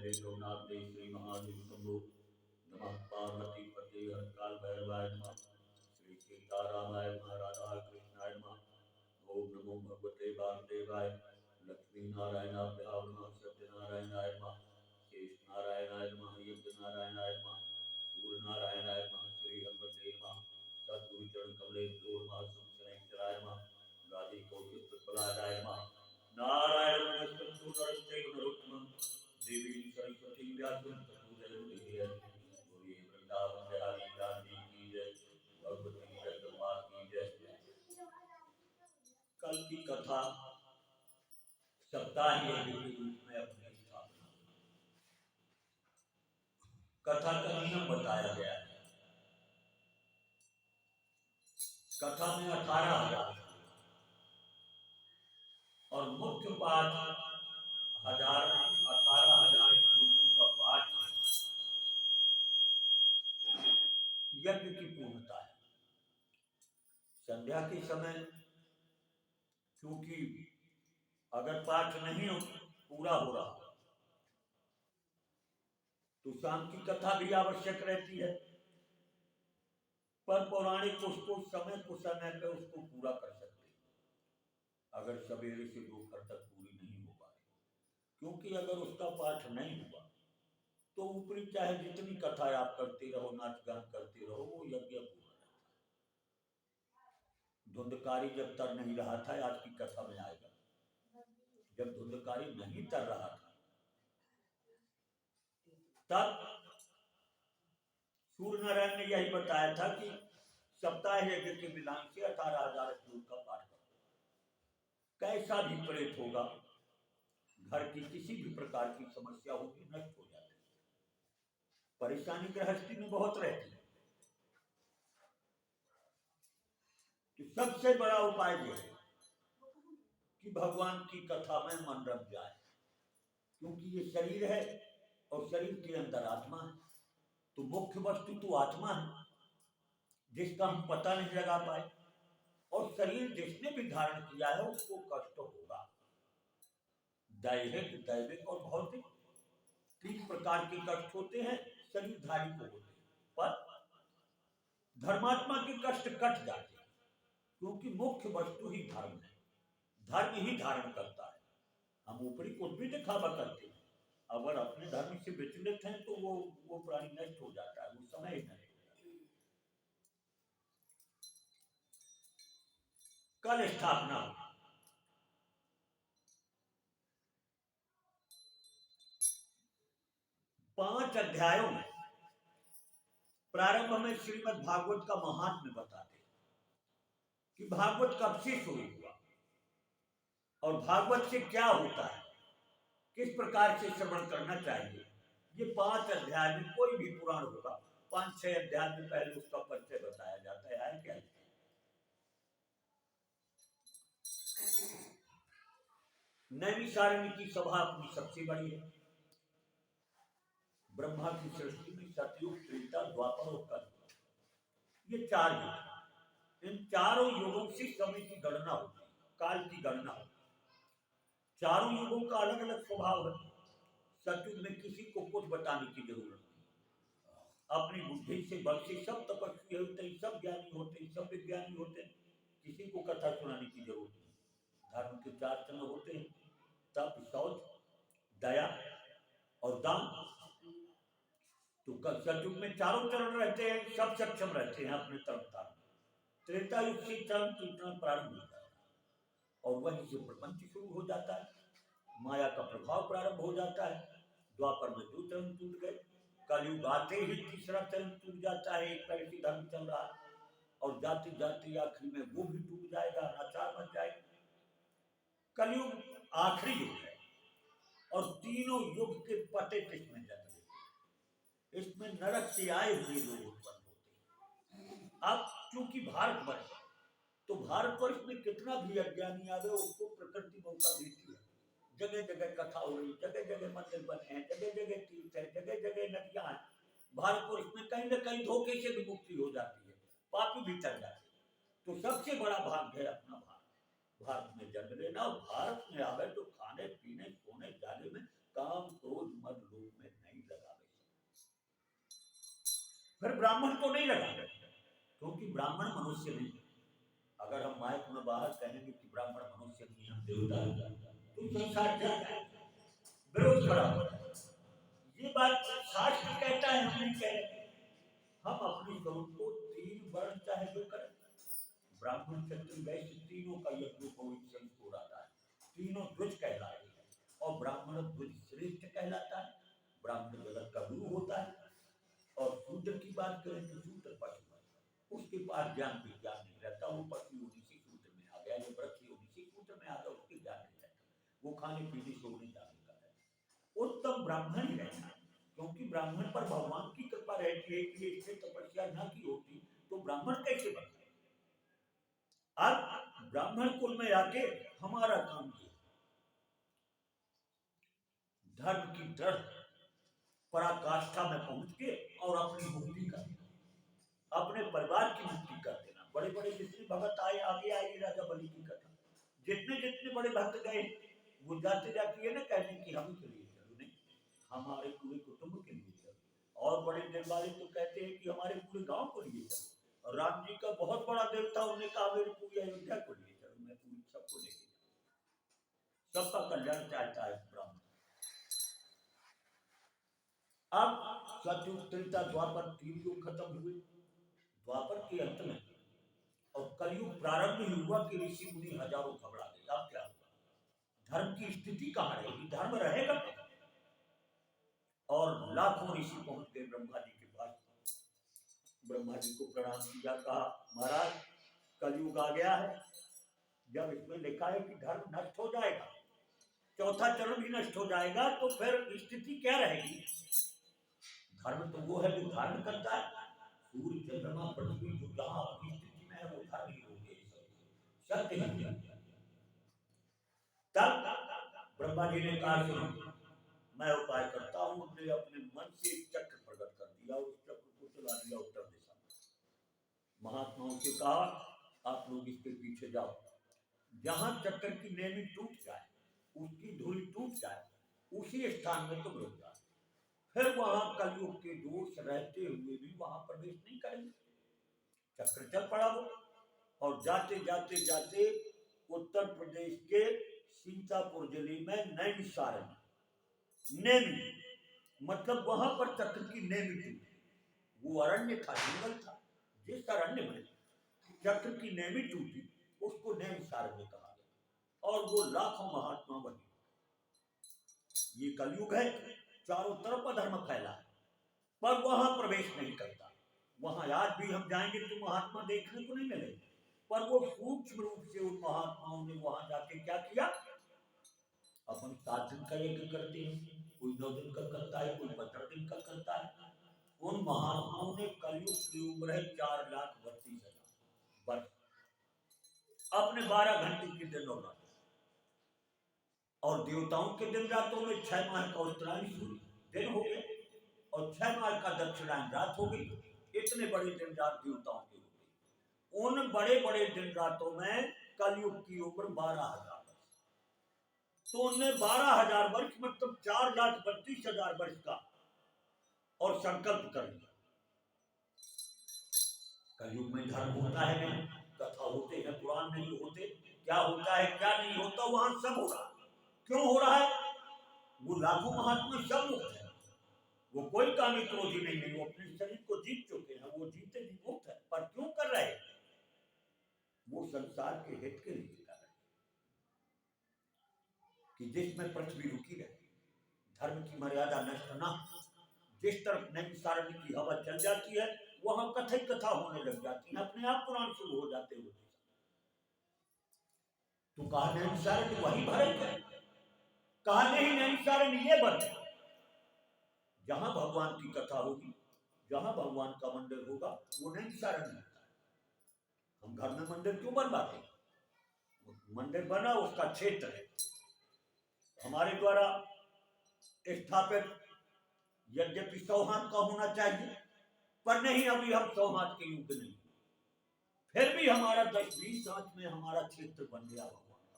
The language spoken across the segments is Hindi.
जय लोकनाथ जय श्री महादेव शंभो नमः पार्वती पते हर काल भैरवाय नमः श्री सीतारामाय महाराधाय कृष्णाय नमः ओम नमो भगवते वासुदेवाय लक्ष्मी नारायणाभ्यां नमः सत्यनारायणाय नमः शेष नारायणाय नमः यज्ञ नारायणाय नमः सूर्य नारायणाय नमः श्री हनुमते नमः सद्गुरु चरण कमलेभ्यो नमः शंकराय नमः गादी कौशिक प्रलादाय नमः नारायण नमस्तु नरस्ते नरोत्तमं देवी सरस्वती व्यासं ततो जयमुदीरये बोलिए वृंदावन बिहारी लाल जी की जय भगवती जगन्नाथ की जय। कल की कथा सप्ताह यज्ञ के रूप में अपनी स्थापना, कथा का नियम बताया गया है। कथा में 18,000 और मुख्य पाठ 18,000 श्लोकों का पाठ यज्ञ की पूर्णता है। संध्या के समय क्योंकि अगर पाठ नहीं पूरा हो रहा तो शाम की कथा भी आवश्यक रहती है, पर पौराणिक उसको समय पे उसको पूरा कर सकते हैं अगर सवेरे से दोपहर तक पूरी नहीं हो पाए, क्योंकि अगर उसका पाठ नहीं हुआ तो ऊपरी चाहे जितनी कथा आप करते रहो, नाच गान करते रहो, वो यज्ञ पूरा रहता है। धुंधकारी जब तर नहीं रहा था, आज की कथा में आएगा, जब धुंधकारी नहीं तर रहा था तब सूर्य नारायण ने यही बताया था कि सप्ताह यज्ञ के मिलान से 18,000 श्लोक का पाठ करो। कैसा भी प्रेत होगा, घर की किसी भी प्रकार की समस्या होगी, नष्ट हो जाती है। परेशानी गृहस्थी में बहुत रहती है, तो सबसे बड़ा उपाय यह है कि भगवान की कथा में मन रम जाए, क्योंकि ये शरीर है और शरीर के अंदर आत्मा है, तो मुख्य वस्तु तो आत्मा है जिसका हम पता नहीं लगा पाए, और शरीर जिसने भी धारण किया है उसको कष्ट होगा। दैहिक, दैविक और भौतिक 3 प्रकार के कष्ट होते हैं, शरीरधारी को होते हैं, पर धर्मात्मा के कष्ट कट जाते हैं, क्योंकि मुख्य वस्तु ही धर्म है, धर्म ही धारण करता है। हम ऊपरी कुछ भी दिखावा करते हैं, अगर अपने धर्म से विचलित हैं तो वो प्राणी नष्ट हो जाता है, वो समय ही नष्ट हो जाता है। कल स्थापना 5 अध्यायों में प्रारंभ में श्रीमद् भागवत का महात्म्य बताते हैं कि भागवत कब से शुरू हुआ और भागवत से क्या होता है, किस प्रकार से श्रवण करना चाहिए। ये 5 अध्याय में, कोई भी पुराण होगा 5-6 अध्याय में पहले उसका परिचय बताया जाता है क्या। नैमिषारण्य की सभा अपनी सबसे बड़ी है। ब्रह्मा की सृष्टि में सतयुग, त्रेता, द्वापर और कलयुग, ये 4 युग, इन चारों युगों से समय की गणना होती है, काल की गणना होती है। चारों युगों का अलग अलग स्वभाव है। सतयुग में किसी को कुछ बताने की जरूरत नहीं, अपनी बुद्धि से बल से सब तपस्वी होते हैं, सब ज्ञानी होते हैं, सब विज्ञानी होते हैं, किसी को कथा सुनाने की जरूरत नहीं। धर्म के 4 चरण होते हैं, तप, शौच, दया और दान। तो सतयुग में चारों चरण रहते हैं, सब सक्षम रहते हैं अपने तरफ। त्रेता युग से चरण कीर्तन प्रारंभ होता है और वहीं से प्रपंच शुरू हो जाता है, माया का प्रभाव प्रारंभ हो जाता है। द्वापर में 2 चरण टूट गए, कलयुग आते ही तीसरा चरण टूट जाता है, एक तरह से धर्म चल रहा है, और जाते जाते आखिरी में वो भी टूट जाएगा, अनाचार बन जाएगा। कलयुग आखिरी युग है और तीनों युग के पते किसमें जन्म लेते, इसमें नरक से आए हुए लोग उत्पन्न होते हैं। अब चूंकि भारतवर्ष, तो भारतवर्ष में कितना भी अज्ञानी आवे उसको प्रकृति मौका देती है। जगह जगह कथा हो रही, जगह जगह मंदिर बने हैं, जगह जगह तीर्थ है, जगह जगह नदियां हैं। भारतवर्ष में कहीं न कहीं धोखे से भी मुक्ति हो जाती है, पापी भी चल जाते हैं। तो सबसे बड़ा भाग्य है अपना भारत में जन्म लेना, और भारत में आवे तो खाने पीने सोने जाने में काम क्रोध मद लोभ में फिर ब्राह्मण तो नहीं लगा, क्योंकि ब्राह्मण मनुष्य नहीं। अगर हम माइक में बाहर कहेंगे कि ब्राह्मण मनुष्य नहीं, हम देवता, तो संसार जल जाएगा, विरोध खड़ा होगा। ये बात शास्त्र कहता है, हम नहीं कह रहे। हम अपने स्वरूप को 3 वर्ण चाहे जो करें, ब्राह्मण क्षत्रिय वैश्य तीनों का यज्ञ हो रहा है, तीनों द्विज कहलाते हैं। और ब्राह्मण द्विज श्रेष्ठ कहलाता है, ब्राह्मण जगत का गुरु होता है। और शूद्र की बात करें तो शूद्र पशु, उसके पास ज्ञान विज्ञान नहीं रहता, वो पशु योनि से शूद्र में आ गया, या वृक्ष योनि से शूद्र में आ गया, उसके ज्ञान नहीं रहता, वो खाने पीने सोने जाने का है। उत्तम ब्राह्मण ही रहना, क्योंकि ब्राह्मण पर भगवान की कृपा रहती है कि इससे तपस्या न की होती तो ब्राह्मण कैसे बनता। अब ब्राह्मण कुल में आके हमारा काम किया, धर्म की दृढ़ पराकाष्ठा में पहुंच के और अपनी मुक्ति कर देना, अपने परिवार की मुक्ति कर देना। बड़े बड़े जितने भगत आए, आगे आएगी राजा बलि की कथा, जितने जितने बड़े भक्त गए, वो जाते जाते ये ना कहने की हम के लिए चलो, नहीं, हमारे पूरे कुटुंब के लिए चलो। और बड़े दिन वाले तो कहते हैं कि हमारे पूरे गांव को लिए चलो। और राम जी का बहुत बड़ा देवता, उन्होंने कहा मेरी पूरी अयोध्या को लिए चलो, मैं पूरी सबको लेके, सबका कल्याण चाहता है ब्राह्मण। अब सतयुग त्रेता द्वापर 3 युग खत्म हुए, द्वापर के अंत में और कलयुग प्रारंभ ही हुआ कि ऋषि मुनि हजारों घबरा गए। अब क्या हुआ, धर्म की स्थिति कहां रहेगी, धर्म रहेगा क्या। और लाखों ऋषि पहुंच गए ब्रह्मा जी के पास, ब्रह्मा जी को प्रणाम किया, कहा महाराज कलयुग आ गया है, जब इसमें लिखा है कि धर्म नष्ट हो जाएगा, चौथा चरण भी नष्ट हो जाएगा, तो फिर स्थिति क्या रहेगी। धर्म तो वो है जो धारण करता है, सूर्य चंद्रमा पृथ्वी जो जहां अपनी स्थिति में है वो धर्म ही होंगे, सत्य ही। तब ब्रह्मा जी ने कहा सुनो, मैं उपाय करता हूं। उसने अपने मन से चक्र प्रकट कर दिया, उस चक्र को चला दिया उत्तर दिशा में। महात्माओं से कहा आप लोग इसके पीछे जाओ, जहां चक्र की नेमी टूट जाए, उसकी धुरी टूट जाए, उसी स्थान में तुम रुक जाओ, फिर वहां कलयुग के दोष रहते हुए भी वहां प्रवेश नहीं करेंगे। चक्र चल पड़ा वो, और जाते जाते जाते उत्तर प्रदेश के सीतापुर जिले में नैमिषारण्य, नेमी मतलब वहां पर चक्र की नेमी टूटी। वो अरण्य था, जंगल था, जिस अरण्य में चक्र की नेमी टूटी उसको नैमिषारण्य कहा गया। और वो लाखों महात्मा बने। ये कलयुग है, चारों तरफ अधर्म फैला है, पर वहां प्रवेश नहीं करता। वहां आज भी हम जाएंगे तो महात्मा देखने को नहीं मिलेंगे, पर वो सूक्ष्म रूप से उन महात्माओं ने वहां जाके क्या किया, अपन 7 दिन का यज्ञ करते हैं, कोई 9 दिन का करता है, कोई 15 दिन का करता है। उन महात्माओं ने कलयुग की उम्र है 4,32,000 वर्ष, अपने 12 घंटे के दिन और रात, और देवताओं के दिन रातों में 6 माह का उत्तरायण सूर्य दिन हो गया, और 6 माह का दक्षिणायन रात हो गई। इतने बड़े दिन रात देवताओं के हो गए। उन बड़े बड़े दिन रातों में कलयुग की उम्र 12,000 वर्ष, तो उनने 12,000 वर्ष मतलब 4,32,000 वर्ष का और संकल्प कर लिया। कलयुग में धर्म होता है नहीं, कथा होते हैं, पुराण नहीं होते, क्या होता है क्या नहीं होता, वहां सब हो रहा है। क्यों हो रहा है, वो लाखों महात्मा सब मुक्त है, वो कोई कामी क्रोधी नहीं है, वो अपने शरीर को जीत चुके हैं, वो जीते जी मुक्त है। पर क्यों कर रहे हैं, वो संसार के हित के लिए कर रहे हैं, कि जिसमें पृथ्वी रुकी रहे, धर्म की मर्यादा नष्ट ना। जिस तरफ नैमिषारण्य की हवा चल जाती है वहां कथा कथा होने लग जाती है, अपने आप पुराण शुरू हो जाते हैं। तो कहा नैमिषारण्य वही भरत है, कहा नहीं नैमिषारण्य ये बन, जहां भगवान की कथा होगी, जहां भगवान का मंदिर होगा वो नैमिषारण्य होता है। हम घर में मंदिर क्यों बनवाते, मंदिर बना उसका क्षेत्र है, हमारे द्वारा स्थापित यद्यपि सौहार्द का होना चाहिए, पर नहीं, अभी हम सौहार्द के युग नहीं, फिर भी हमारा 10-20 हाथ में हमारा क्षेत्र बन गया भगवान का।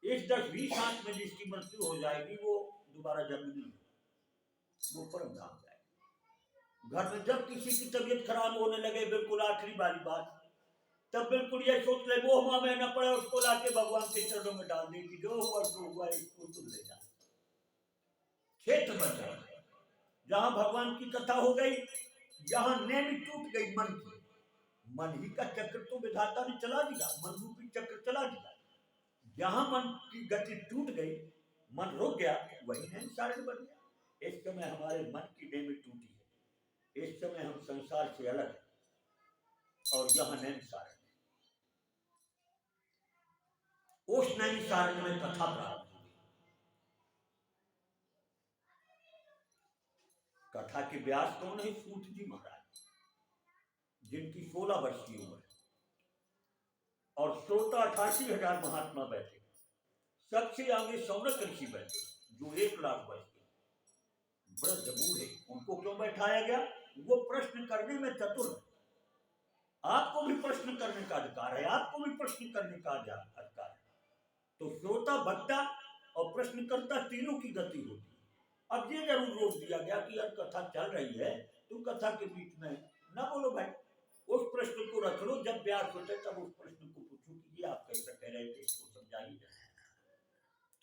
इस 10-20 हाथ में जिसकी मृत्यु हो जाएगी वो दोबारा जन्म नहीं, वो परम धाम जाएगी। घर में जब किसी की तबीयत खराब होने लगे, बिल्कुल आखिरी वाली बात, तब बिल्कुल ये सोच ले वो हुआ में न पड़े, उसको लाके भगवान के चरणों में डाल दे कि जो हुआ सो हुआ, इसको तुम ले जा। क्षेत्र बन जाए जहां भगवान की कथा हो गई, जहां नेम टूट गई मन की, मन ही का चक्र तो विधाता ने चला दिया, मन रूपी चक्र चला दिया। जहां मन की गति टूट गई, मन रुक गया, वही नेम सारण बन गया। इस समय हमारे मन की नेम टूटी है, इस समय हम संसार से अलग है, और यह नेम सारण, उस नैमी सारण में कथा प्रारंभ हुई। कथा के व्यास कौन है? सूत जी महाराज, जिनकी 16 वर्ष की उम्र है, और 88,000 महात्मा बैठे। सबसे आगे सौनक ऋषि बैठे जो 1 लाख वर्ष के वृद्ध बूढ़े। उनको क्यों बैठाया गया? वो प्रश्न करने में चतुर है। आपको भी प्रश्न करने का अधिकार है, आपको भी प्रश्न करने का अधिकार है। तो श्रोता, वक्ता और प्रश्नकर्ता तीनों की गति होती है। अब ये जरूर रोक दिया गया कि यार कथा चल रही है, तुम कथा के बीच में ना बोलो भाई, उस प्रश्न को रख लो, जब व्यास होते तब उस प्रश्न को पूछो कि ये आप कैसे कह रहे थे, इसको समझाइए।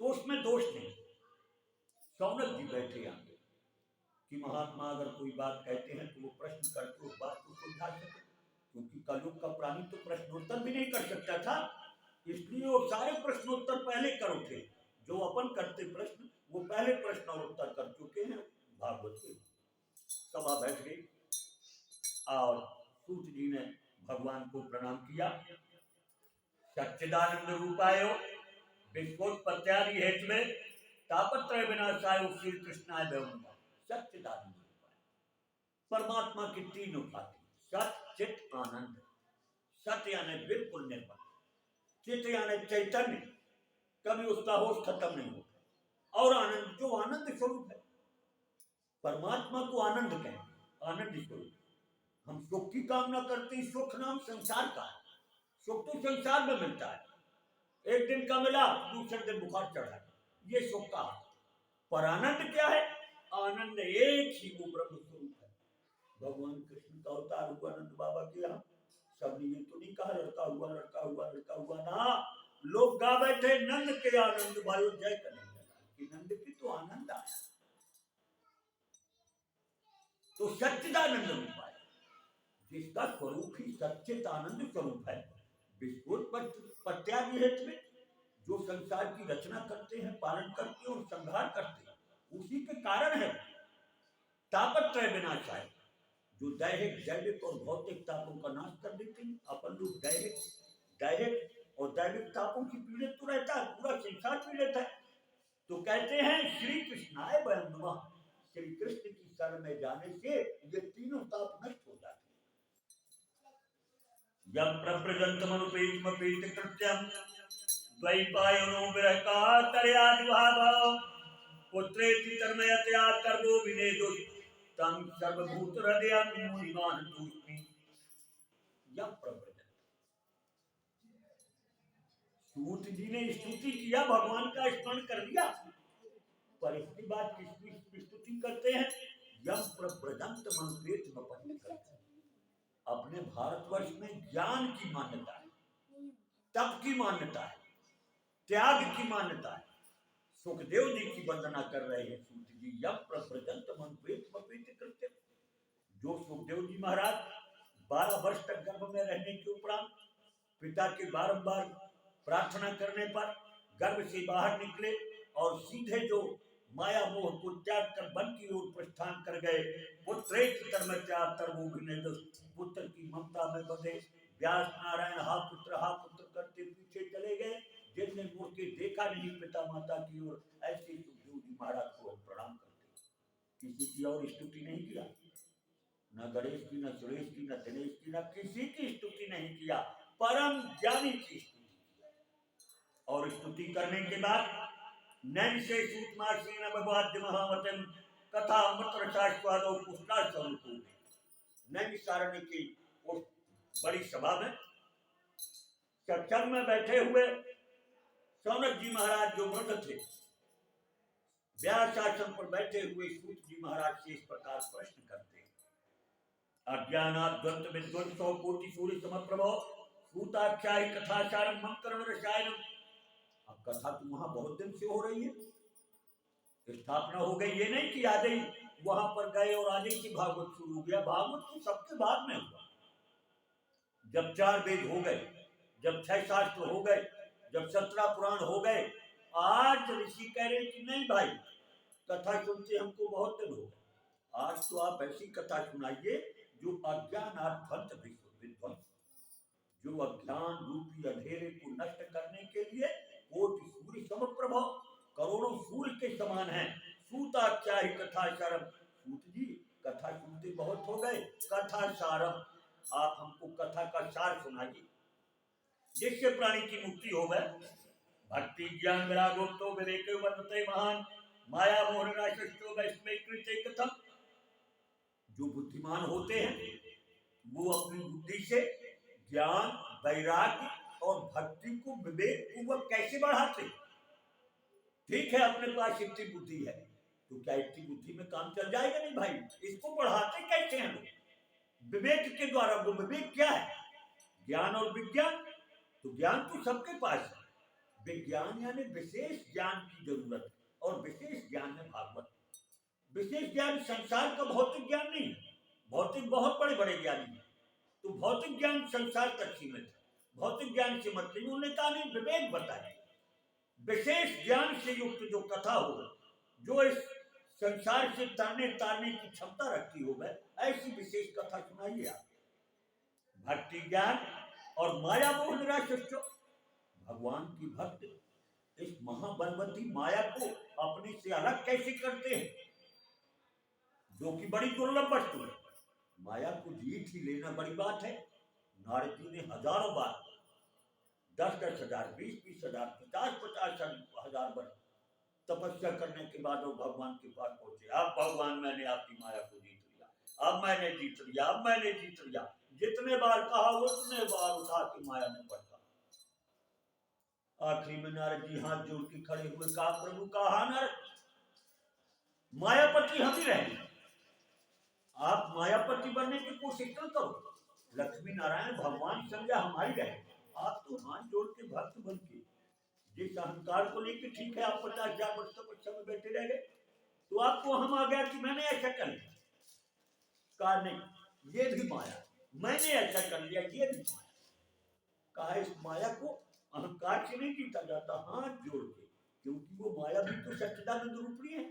तो उसमें दोष नहीं। सौनक जी बैठे आगे कि महात्मा अगर कोई बात कहते हैं तो वो प्रश्न करके उस बात को सुलझा सके, क्योंकि कलयुग का प्राणी तो प्रश्नोत्तर भी नहीं कर सकता था, इसलिए वो सारे प्रश्नोत्तर पहले कर उठे। जो अपन करते प्रश्न, वो पहले प्रश्न और उत्तर कर चुके हैं। भागवत की सभा बैठ गई और सूत जी ने भगवान को प्रणाम किया। सच्चिदानंद रूपाय विश्वोत्पत्त्यादि हेतवे तापत्रय विनाशाय श्री कृष्णाय देवम। सच्चिदानंद रूपाय, परमात्मा की 3 उपाधि, सत चित आनंद। सत्य यानी बिल्कुल निर्मल, चित यानी चैतन्य, कभी उसका होश खत्म नहीं होता, और आनंद जो आनंद स्वरूप है। परमात्मा को आनंद कहें, आनंद स्वरूप। हम सुख की कामना करते हैं, सुख नाम संसार का है, सुख तो संसार में मिलता है, एक दिन का मिला दूसरे दिन बुखार चढ़ा, ये सुख का है। पर आनंद क्या है? आनंद एक ही वो ब्रह्म स्वरूप है। भगवान कृष्ण का अवतार हुआ नंद बाबा के यहाँ, सबने ये तो नहीं कहा लड़का हुआ लड़का हुआ लड़का हुआ ना, लोग गा बैठे नंद के आनंद भाई जय करेंगे कि नंद की तो आनंद आया। तो सच्चिदानंद रूप है, जिसका स्वरूप ही सच्चित आनंद स्वरूप है। विश्वोत्पत्त्यादि हेतु में जो संसार की रचना करते हैं, पालन करते हैं और संहार करते हैं, उसी के कारण है। तापत्रय विनाशाय, जो दैहिक जैविक और भौतिक तापों का नाश कर देते हैं। अपन लोग दैहिक और दैविक तापों की पीड़ित तो रहता है, पूरा संसार पीड़ित है। तो कहते हैं श्री कृष्णाय वयं नमः, श्री कृष्ण की शरण में जाने से ये तीनों ताप नष्ट हो जाते हैं। यम प्रव्रजन्तमनुपेतमपेत कृत्यं द्वैपायनो विरहकातर्यादिभाव पुत्रेति तन्मयतया कर्मो विनेदो तम सर्वभूत हृदयं मुनिमान तूष्णि। यम प्रव्रजन, सूत जी ने स्तुति किया, भगवान का स्मरण कर लिया, पर इसके बाद किसकी स्तुति करते हैं? यम प्रव्रजंत मनुपेत मपन्त करते हैं। अपने भारतवर्ष में ज्ञान की मान्यता है, तप की मान्यता है, त्याग की मान्यता है। सुखदेव जी की वंदना कर रहे हैं सूत जी, यम प्रव्रजंत मनुपेत मपेत कृत्य। जो सुखदेव जी महाराज 12 वर्ष तक गर्भ में रहने के उपरांत पिता के बारंबार प्रार्थना करने पर गर्भ से बाहर निकले और सीधे जो माया मोह को त्याग कर वन की ओर प्रस्थान कर गए। पुत्र की ममता में बंधे व्यास नारायण हा पुत्र करते पीछे चले गए। जिनने मुड़ के देखा नहीं पिता माता की ओर, ऐसे सुखदेव जी महाराज को हम प्रणाम करते। किसी की और स्तुति नहीं किया, न गणेश की, न सुरेश की, न दिनेश की, न किसी की स्तुति नहीं किया, परम ज्ञानी की स्तुति किया। और स्तुति करने के बाद नैन से सूतमासीन भगवाद्य महामतम कथा अमृत रसास्वादो पुष्टा स्वरूप नैन सारणी की उस बड़ी सभा में सत्संग में बैठे हुए सौनक जी महाराज जो वृद्ध थे, व्यास आश्रम पर बैठे हुए सूत जी महाराज से इस प्रकार प्रश्न करते हैं अज्ञानाद्वंत विध्वंसो कोटि सूर्य समप्रभो सूताख्यायी कथाचारम मंकरण रसायनम। अब कथा तो वहां बहुत दिन से हो रही है, स्थापना हो गई, ये नहीं कि आज ही वहां पर गए और आज ही की भागवत शुरू हो गया। भागवत तो सबके बाद में हुआ। जब 4 वेद हो गए, जब 6 शास्त्र हो गए, जब 17 पुराण हो गए, आज ऋषि कह रहे कि नहीं भाई कथा सुनते हमको बहुत दिन हो गए, आज तो आप ऐसी कथा सुनाइए जो अज्ञानाध्वंत विध्वंस, जो अज्ञान रूपी अंधेरे को नष्ट करने के लिए कोटि सूर्य समप्रभ, करोड़ों सूर्य के समान है। सूताख्यायी कथाचारम। सूत जी कथा सुनते बहुत हो गए, कथाचारम आप हमको कथा का सार सुनाइए जिससे प्राणी की मुक्ति हो गए। भक्ति ज्ञान विरागोक्तो विवेक वर्तते महान, माया मोह राशो वैष्णव कृते कथम। जो बुद्धिमान होते हैं वो अपनी बुद्धि से ज्ञान वैराग्य और भक्ति को विवेक पूर्वक कैसे बढ़ाते। ठीक है अपने पास इतनी बुद्धि है तो क्या इतनी बुद्धि में काम चल जाएगा? नहीं भाई, इसको बढ़ाते कैसे हैं लोग? विवेक के द्वारा। वो विवेक क्या है? ज्ञान और विज्ञान। तो ज्ञान तो सबके पास है, विज्ञान यानी विशेष ज्ञान की जरूरत, और विशेष ज्ञान है भागवत। विशेष ज्ञान संसार का भौतिक ज्ञान नहीं है। भौतिक बहुत बड़े बड़े ज्ञानी है, तो भौतिक ज्ञान संसार तक सीमित है, भौतिक ज्ञान से मतलब उन्होंने कहा नहीं, विवेक बताया। विशेष ज्ञान से युक्त जो कथा हो, जो इस संसार से तारने की क्षमता रखती हो, ऐसी विशेष कथा सुनाइए आप। भक्ति ज्ञान और माया मोह निराशो। भगवान की भक्त इस महाबलवती माया को अपने से अलग कैसे करते हैं, जो कि बड़ी दुर्लभ वस्तु है। माया को जीत ही लेना बड़ी बात है। नारद जी ने हजारों बार 10-10 हजार, 20-20 हजार, 50-50 हजार वर्ष तपस्या करने के बाद वो भगवान के पास पहुंचे। अब भगवान मैंने आपकी माया को जीत लिया, अब मैंने जीत लिया, अब मैंने जीत लिया। जितने बार कहा उतने बार उठा के माया में पड़ता। आखिरी में नारद जी हाथ जोड़ के खड़े हुए, कहा प्रभु कहा नारद मायापति हम ही रहेंगे, आप मायापति बनने की कोशिश न करो। लक्ष्मी नारायण भगवान संज्ञा हमारी रहे, आप तो हाथ जोड़ के भक्त बन के जिस अहंकार को लेकर, ठीक है आप 50,000 वर्ष तपस्या में बैठे रह गए, तो आपको हम आ गया कि मैंने ऐसा कर लिया। कहा नहीं, ये भी माया, मैंने ऐसा कर लिया, ये भी माया। कहा इस माया को अहंकार से नहीं जीता जाता, हाथ जोड़ के, क्योंकि वो माया भी तो सच्चिदानंद रूपी है,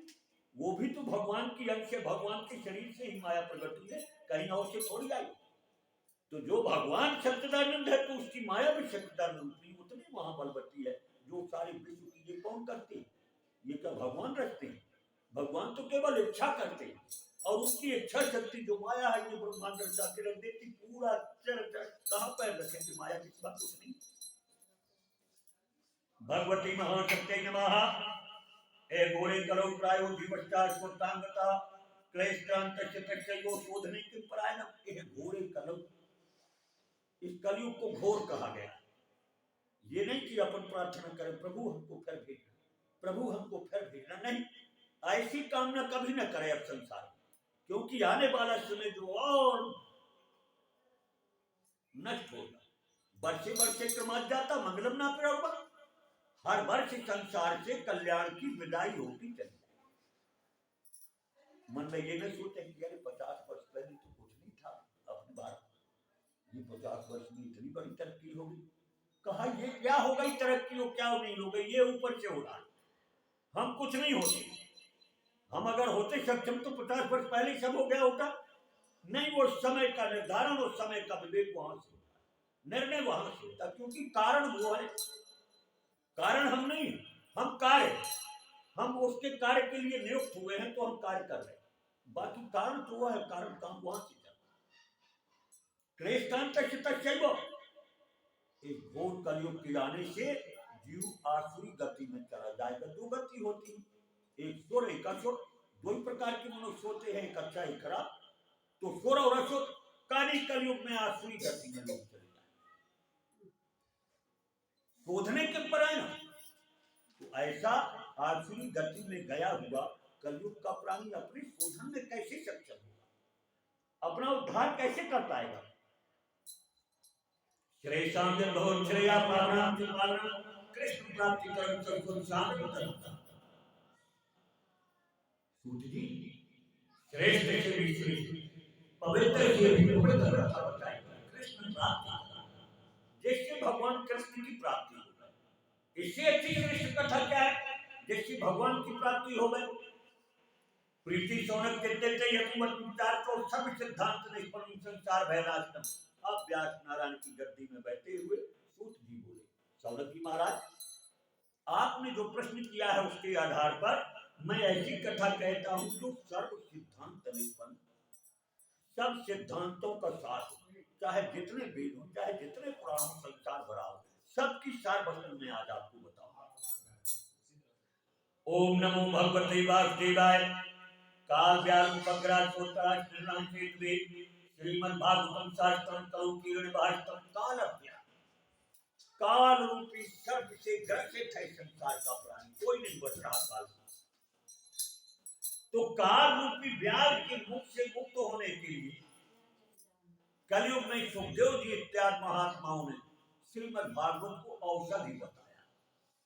वो भी तो भगवान की अंश है, भगवान के शरीर से ही माया प्रकट हुई है, कहीं और से थोड़ी आई। तो जो भगवान सच्चिदानंद है तो उसकी माया भी सच्चिदानंद रूपी उतनी महाबलवती है। जो सारे विश्व की ये कौन करते हैं? ये क्या भगवान रखते हैं? भगवान तो केवल इच्छा करते हैं, और उसकी इच्छा शक्ति जो माया है ये ब्रह्मांड रचा के रख देती। पूरा कहाँ पैर रखेंगे माया की बात कुछ नहीं। भगवती महाशक्ति नमः। ए घोरे करो प्रायो जीवष्टा स्फुर्तांगता क्लेशक्रांत तस्यो शोधने के परायण। ये घोरे कलो, इस कलयुग को घोर कहा गया। ये नहीं कि अपन प्रार्थना करें प्रभु हमको फिर भेजना, प्रभु हमको फिर भेजना, नहीं, ऐसी कामना कभी न करे अब संसार, क्योंकि आने वाला समय जो और नष्ट होगा, वर्षे वर्षे क्रमात जाता मंगलम ना प्रभु। हर वर्ष संसार से कल्याण की विदाई होती चली। मन में ये नहीं सोचे कि यार 50 वर्ष पहले तो कुछ नहीं था, अपनी बात ये 50 वर्ष में इतनी बड़ी तरक्की होगी। कहा ये क्या हो गई तरक्की, हो क्या नहीं हो गई, ये ऊपर से हो रहा, हम कुछ नहीं होते। हम अगर होते सक्षम तो 50 वर्ष पहले सब हो गया होता। नहीं, वो समय का निर्धारण और समय का विवेक वहां से होता, निर्णय वहां से होता, क्योंकि कारण वो है, कारण हम नहीं, हम कार्य, हम उसके कार्य के लिए नियुक्त हुए हैं तो हम कार्य कर रहे हैं, बाकी कारण तो वह है, कारण काम वहां से चलता। क्लेशकांत इस घोर कलयुग के आने से जीव आसुरी गति में चला जाएगा। दो गति होती है, एक सुर एक असुर, दो ही प्रकार के मनुष्य होते हैं, एक अच्छा एक खराब। तो सुर और असुर काली कलयुग में आसुरी गति में लोग चले जाए शोधने के परायण। तो ऐसा आसुरी गति में गया हुआ कलयुग का प्राणी अपने शोधन में कैसे सक्षम होगा? अपना उद्धार कैसे कर पाएगा? श्रेयसाम बहुत श्रेया पावनाम च पावनम कृष्ण प्राप्ति करम सब साधन करता। सूत जी श्रेष्ठ से भी श्रेष्ठ, पवित्र से भी पवित्र कथा बताएगा कृष्ण प्राप्ति, जिससे भगवान कृष्ण की प्राप्ति हो गई। इससे अच्छी श्रेष्ठ कथा क्या है जिससे भगवान की प्राप्ति हो गई? प्रीति सोनक कहते थे यतिमत विचार को सब सिद्धांत निष्पन्न संसार भैराष्टम। अब व्यास नारायण की गद्दी में बैठे हुए सूत जी बोले, सौनक जी महाराज, आपने जो प्रश्न किया है उसके आधार पर मैं ऐसी कथा कहता हूं जो सर्व सिद्धांत निष्पन्न, सब सिद्धांतों का सार, चाहे जितने वेद हो, चाहे जितने पुराण संसार भरा हो, सबकी सार वचन में आज आपको बताऊंगा। ओम नमो भगवते वासुदेवाय। काल व्यास उपग्रह सोता श्रीमद् भागवतम शास्त्रम कलुकीर्ण भाषतम काल अभ्यास, काल रूपी सर्प से ग्रसित है संसार का प्राणी, कोई नहीं बच रहा काल। तो काल रूपी व्याध के मुख से मुक्त होने के लिए कलयुग में सुखदेव जी इत्यादि महात्माओं ने श्रीमद् भागवत को औषधि बताया।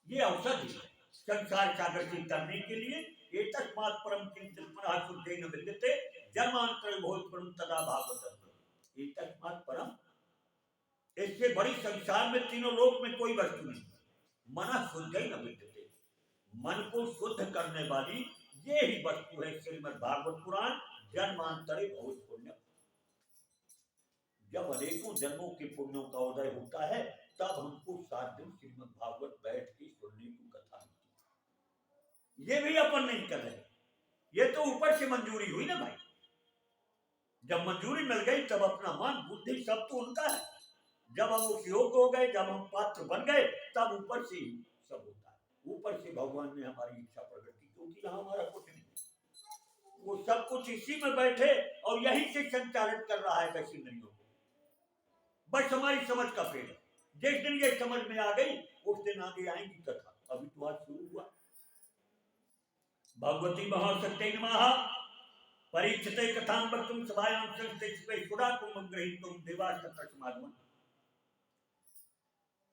ये औषधि है संसार सागर से तरने के लिए। ये तस्मात् परम किंचित पुनः शुद्धेन विद्यते जन्मांतर बहुत परम तदा भागवतम। ये तस्मात् परम, इससे बड़ी संसार में तीनों लोक में कोई वस्तु नहीं। मन शुद्धेन विद्यते, मन को शुद्ध करने वाली ये ही वस्तु है श्रीमद् भागवत पुराण। जन्मांतरे बहुत पुण्य, जब अनेकों जन्मों के पुण्यों का उदय होता है तब हमको 7 दिन श्रीमद् भागवत बैठ के सुनने की कथा मिलती है। ये भी अपन नहीं कर रहे, ये तो ऊपर से मंजूरी हुई ना भाई। जब मंजूरी मिल गई तब अपना मन बुद्धि सब तो उनका है। जब हम उस योग हो गए, जब हम पात्र बन गए, तब ऊपर से ही सब होता है। ऊपर से भगवान ने हमारी इच्छा प्रकट की, क्योंकि यहाँ हमारा कुछ नहीं, वो सब कुछ इसी में बैठे और यही से संचालित कर रहा है दस इंद्रियों को। बस हमारी समझ का फेर है। जिस दिन ये समझ में आ गई उस दिन आगे आएंगी कथा। अभी तो आज शुरू हुआ। भगवती महाशक्ति नमः। परीक्षिते कथां वक्तुं सभायां संस्थिते सुधा कुंभं गृहीतुं देवाः तत्र समागमन्।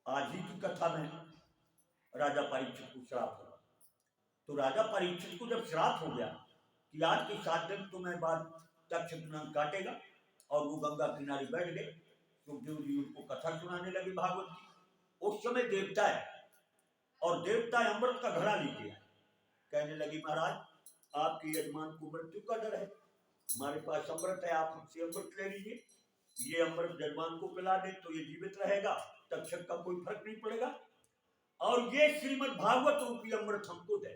आज ही की कथा में राजा परीक्षित को श्राप हुआ। तो राजा परीक्षित को जब श्राप हो गया कि आज के 7 दिन तुम्हें बाद तक्षक काटेगा, और वो गंगा किनारे बैठ गए, सुखदेव जी उनको कथा सुनाने लगे भागवत की। उस समय देवता है और देवता अमृत का घड़ा लेके आए। कहने लगी महाराज, आपके यजमान को मृत्यु का डर है, हमारे पास अमृत है, आप हमसे अमृत ले लीजिए। ये अमृत यजमान को पिला दे तो ये जीवित रहेगा, तक्षक का कोई फर्क नहीं पड़ेगा, और ये श्रीमद् भागवत रूपी अमृत हमको दे।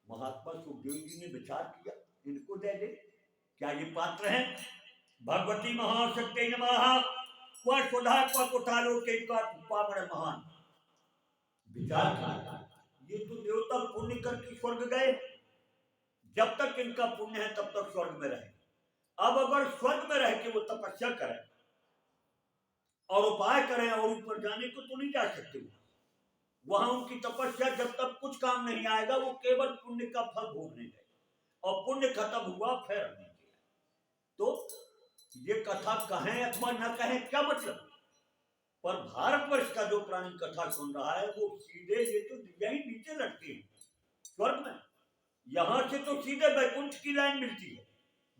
महात्मा सुखदेव जी ने विचार किया, इनको दे दे, क्या ये पात्र हैं? भगवती महाशक्ति नमः। वह सुधा को कुठालो के पावन महान। विचार किया, ये तो देवता पुण्य करके स्वर्ग गए, जब तक इनका पुण्य है तब तक स्वर्ग में रहे। अब अगर स्वर्ग में रह के वो तपस्या करें और उपाय करें और ऊपर जाने को तो नहीं जा सकते। वहां उनकी तपस्या जब तक कुछ काम नहीं आएगा, वो केवल पुण्य का फल भोगने गए, और पुण्य खत्म हुआ फिर नहीं किया। तो ये कथा कहें अथवा न कहें क्या मतलब, पर भारतवर्ष का जो प्राणी कथा सुन रहा है वो सीधे, ये तो यही नीचे लटके हैं स्वर्ग में। यहां से तो सीधे बैकुंठ की लाइन मिलती है।